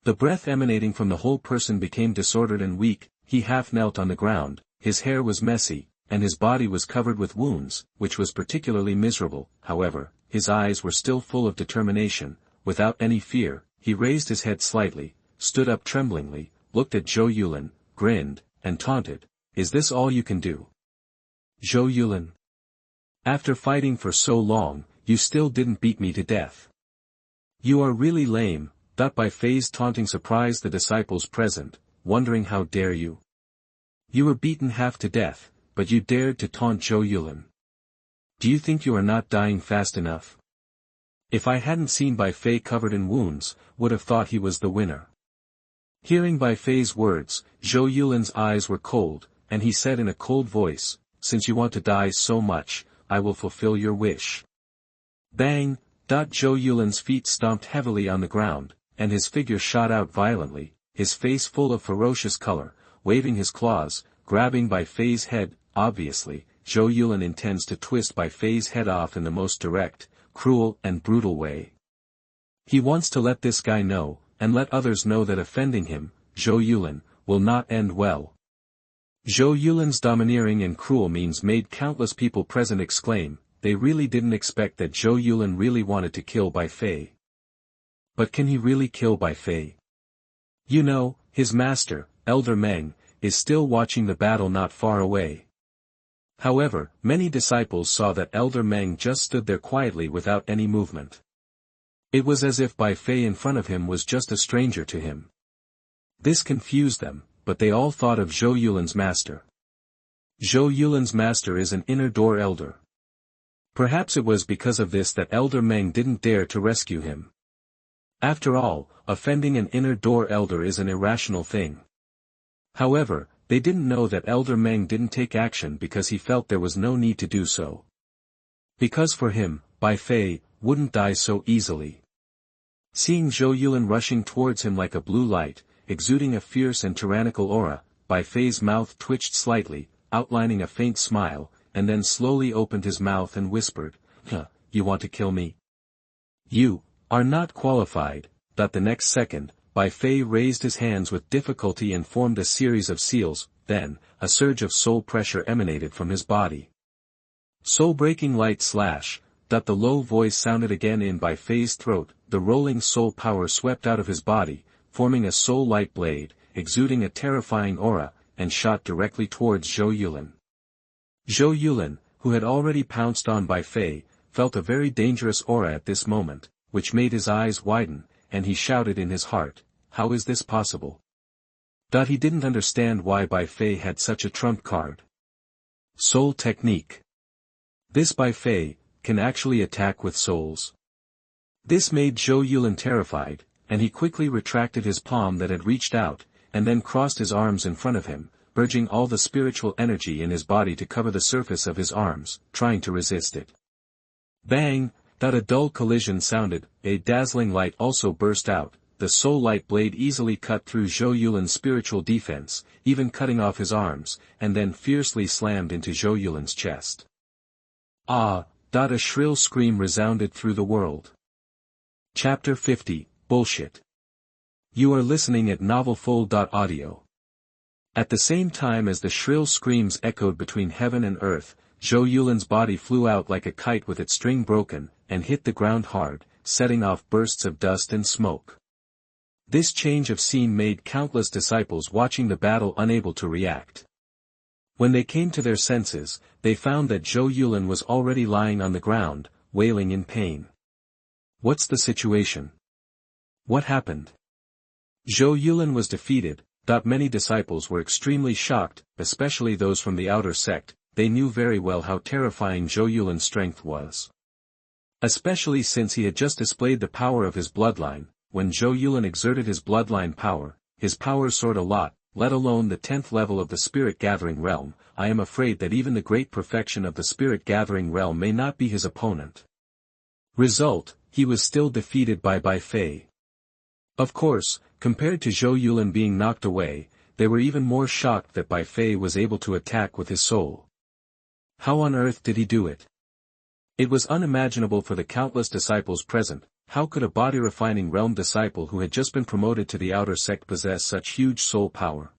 The breath emanating from the whole person became disordered and weak. He half knelt on the ground, his hair was messy, and his body was covered with wounds, which was particularly miserable. However, his eyes were still full of determination. Without any fear, he raised his head slightly, stood up tremblingly, looked at Zhou Yulin, grinned, and taunted. Is this all you can do? Zhou Yulin. After fighting for so long, you still didn't beat me to death. You are really lame. Bai Fei's taunting surprised the disciples present, wondering how dare you. You were beaten half to death, but you dared to taunt Zhou Yulin. Do you think you are not dying fast enough? If I hadn't seen Bai Fei covered in wounds, would have thought he was the winner. Hearing Bai Fei's words, Zhou Yulin's eyes were cold, and he said in a cold voice, since you want to die so much, I will fulfill your wish. Bang! Zhou Yulin's feet stomped heavily on the ground, and his figure shot out violently, his face full of ferocious color, waving his claws, grabbing Bai Fei's head. Obviously, Zhou Yulin intends to twist Bai Fei's head off in the most direct, cruel and brutal way. He wants to let this guy know, and let others know that offending him, Zhou Yulin, will not end well. Zhou Yulin's domineering and cruel means made countless people present exclaim. They really didn't expect that Zhou Yulin really wanted to kill Bai Fei. But can he really kill Bai Fei? You know, his master, Elder Meng, is still watching the battle not far away. However, many disciples saw that Elder Meng just stood there quietly without any movement. It was as if Bai Fei in front of him was just a stranger to him. This confused them, but they all thought of Zhou Yulin's master. Zhou Yulin's master is an inner door elder. Perhaps it was because of this that Elder Meng didn't dare to rescue him. After all, offending an inner door elder is an irrational thing. However, they didn't know that Elder Meng didn't take action because he felt there was no need to do so. Because for him, Bai Fei wouldn't die so easily. Seeing Zhou Yulin rushing towards him like a blue light, exuding a fierce and tyrannical aura, Bai Fei's mouth twitched slightly, outlining a faint smile, and then slowly opened his mouth and whispered, You want to kill me? You are not qualified. The next second, Bai Fei raised his hands with difficulty and formed a series of seals. Then, a surge of soul pressure emanated from his body. Soul-breaking light slash. The low voice sounded again in Bai Fei's throat. The rolling soul power swept out of his body, forming a soul light blade, exuding a terrifying aura, and shot directly towards Zhou Yulin. Zhou Yulin, who had already pounced on Bai Fei, felt a very dangerous aura at this moment, which made his eyes widen, and he shouted in his heart, "How is this possible?" He didn't understand why Bai Fei had such a trump card. Soul technique. This Bai Fei can actually attack with souls. This made Zhou Yulin terrified, and he quickly retracted his palm that had reached out, and then crossed his arms in front of him, urging all the spiritual energy in his body to cover the surface of his arms, trying to resist it. Bang! A dull collision sounded, a dazzling light also burst out, the soul light blade easily cut through Zhou Yulin's spiritual defense, even cutting off his arms, and then fiercely slammed into Zhou Yulin's chest. Ah! A shrill scream resounded through the world. Chapter 50, Bullshit. You are listening at novelfull.audio. At the same time as the shrill screams echoed between heaven and earth, Zhou Yulin's body flew out like a kite with its string broken, and hit the ground hard, setting off bursts of dust and smoke. This change of scene made countless disciples watching the battle unable to react. When they came to their senses, they found that Zhou Yulin was already lying on the ground, wailing in pain. What's the situation? What happened? Zhou Yulin was defeated. Many disciples were extremely shocked, especially those from the outer sect. They knew very well how terrifying Zhou Yulin's strength was. Especially since he had just displayed the power of his bloodline. When Zhou Yulin exerted his bloodline power, his powers soared a lot, let alone the 10th level of the spirit gathering realm. I am afraid that even the great perfection of the spirit gathering realm may not be his opponent. Result, he was still defeated by Bai Fei. Of course, compared to Zhou Yulin being knocked away, they were even more shocked that Bai Fei was able to attack with his soul. How on earth did he do it? It was unimaginable for the countless disciples present. How could a body-refining realm disciple who had just been promoted to the outer sect possess such huge soul power?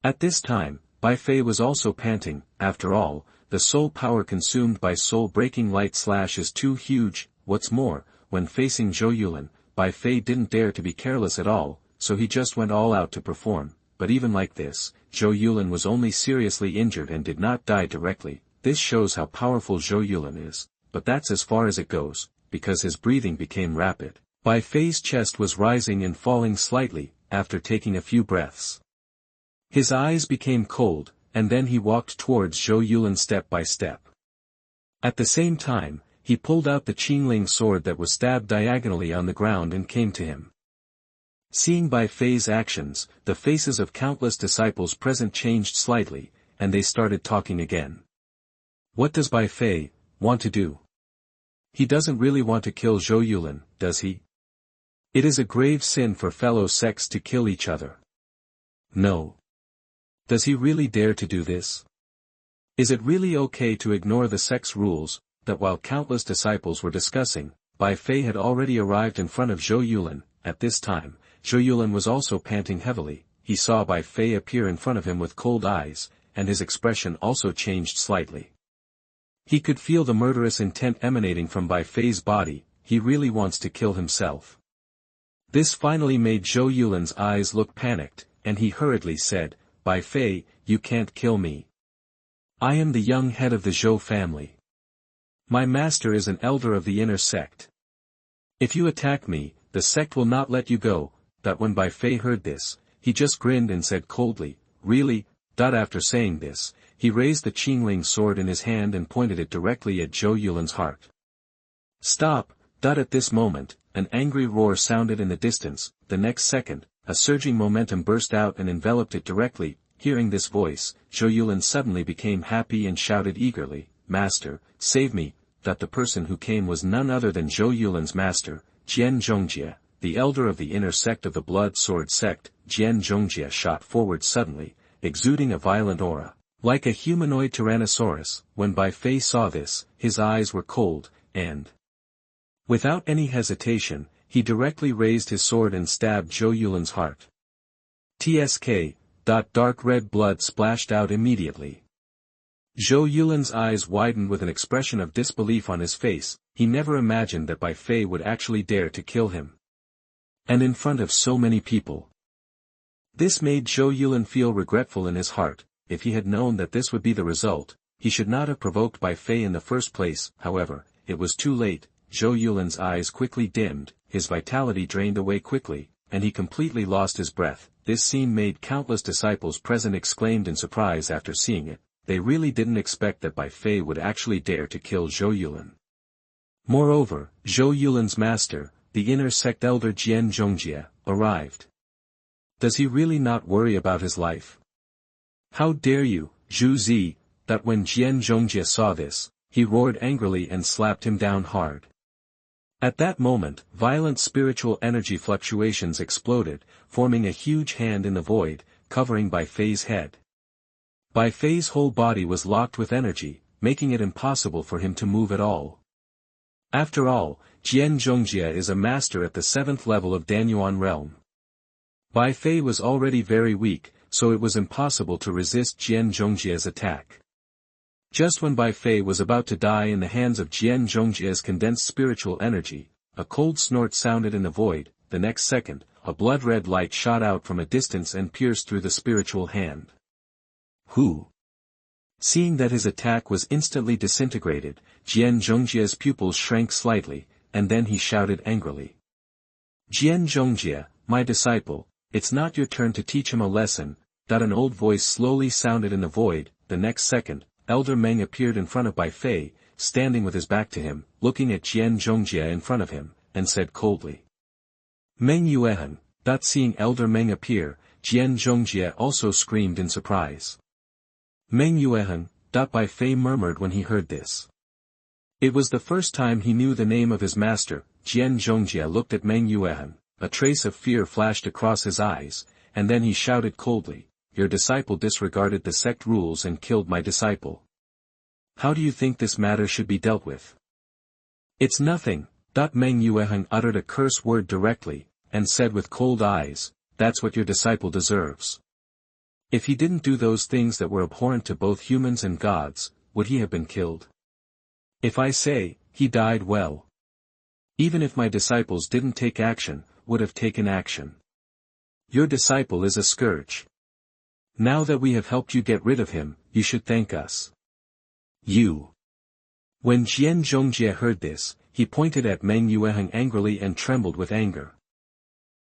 At this time, Bai Fei was also panting. After all, the soul power consumed by soul-breaking light slash is too huge. What's more, when facing Zhou Yulin, Bai Fei didn't dare to be careless at all, so he just went all out to perform. But even like this, Zhou Yulin was only seriously injured and did not die directly. This shows how powerful Zhou Yulin is, but that's as far as it goes, because his breathing became rapid. Bai Fei's chest was rising and falling slightly, after taking a few breaths. His eyes became cold, and then he walked towards Zhou Yulin step by step. At the same time, he pulled out the Qingling sword that was stabbed diagonally on the ground and came to him. Seeing Bai Fei's actions, the faces of countless disciples present changed slightly, and they started talking again. What does Bai Fei want to do? He doesn't really want to kill Zhou Yulin, does he? It is a grave sin for fellow sects to kill each other. No. Does he really dare to do this? Is it really okay to ignore the sect's rules? That while countless disciples were discussing, Bai Fei had already arrived in front of Zhou Yulin. At this time, Zhou Yulin was also panting heavily. He saw Bai Fei appear in front of him with cold eyes, and his expression also changed slightly. He could feel the murderous intent emanating from Bai Fei's body. He really wants to kill himself. This finally made Zhou Yulin's eyes look panicked, and he hurriedly said, "Bai Fei, you can't kill me. I am the young head of the Zhou family. My master is an elder of the inner sect. If you attack me, the sect will not let you go." When Bai Fei heard this, he just grinned and said coldly, "Really?" After saying this, he raised the Qingling sword in his hand and pointed it directly at Zhou Yulin's heart. "Stop!" At this moment, an angry roar sounded in the distance. The next second, a surging momentum burst out and enveloped it directly. Hearing this voice, Zhou Yulin suddenly became happy and shouted eagerly, "Master, save me!" The person who came was none other than Zhou Yulin's master, Jian Zhongjie, the elder of the inner sect of the Blood Sword sect. Jian Zhongjie shot forward suddenly, exuding a violent aura, like a humanoid tyrannosaurus. When Bai Fei saw this, his eyes were cold, and without any hesitation, he directly raised his sword and stabbed Zhou Yulin's heart. Tsk. Dark red blood splashed out immediately. Zhou Yulin's eyes widened with an expression of disbelief on his face. He never imagined that Bai Fei would actually dare to kill him. And in front of so many people. This made Zhou Yulin feel regretful in his heart. If he had known that this would be the result, he should not have provoked Bai Fei in the first place. However, it was too late. Zhou Yulin's eyes quickly dimmed, his vitality drained away quickly, and he completely lost his breath. This scene made countless disciples present exclaimed in surprise after seeing it. They really didn't expect that Bai Fei would actually dare to kill Zhou Yulin. Moreover, Zhou Yulin's master, the inner sect elder Jian Zhongjie, arrived. Does he really not worry about his life? How dare you, Zhu Zi? That when Jian Zhongjie saw this, he roared angrily and slapped him down hard. At that moment, violent spiritual energy fluctuations exploded, forming a huge hand in the void, covering Bai Fei's head. Bai Fei's whole body was locked with energy, making it impossible for him to move at all. After all, Jian Zhongjie is a master at the 7th level of Danyuan realm. Bai Fei was already very weak, so it was impossible to resist Jian Zhongjie's attack. Just when Bai Fei was about to die in the hands of Jian Zhongjie's condensed spiritual energy, a cold snort sounded in the void. The next second, a blood-red light shot out from a distance and pierced through the spiritual hand. Who? Seeing that his attack was instantly disintegrated, Jian Zhongjie's pupils shrank slightly, and then he shouted angrily. Jian Zhongjie, my disciple, it's not your turn to teach him a lesson. An old voice slowly sounded in the void. The next second, Elder Meng appeared in front of Bai Fei, standing with his back to him, looking at Jian Zhongjie in front of him, and said coldly. Meng Yuehan. Seeing Elder Meng appear, Jian Zhongjie also screamed in surprise. Meng Yuehan. Bai Fei murmured when he heard this. It was the first time he knew the name of his master. Jian Zhongjie looked at Meng Yuehan, a trace of fear flashed across his eyes, and then he shouted coldly, your disciple disregarded the sect rules and killed my disciple. How do you think this matter should be dealt with? It's nothing. Meng Yuehan uttered a curse word directly, and said with cold eyes, that's what your disciple deserves. If he didn't do those things that were abhorrent to both humans and gods, would he have been killed? If I say, he died well. Even if my disciples didn't take action, would have taken action. Your disciple is a scourge. Now that we have helped you get rid of him, you should thank us. You. When Jian Zhongjie heard this, he pointed at Meng Yuehan angrily and trembled with anger.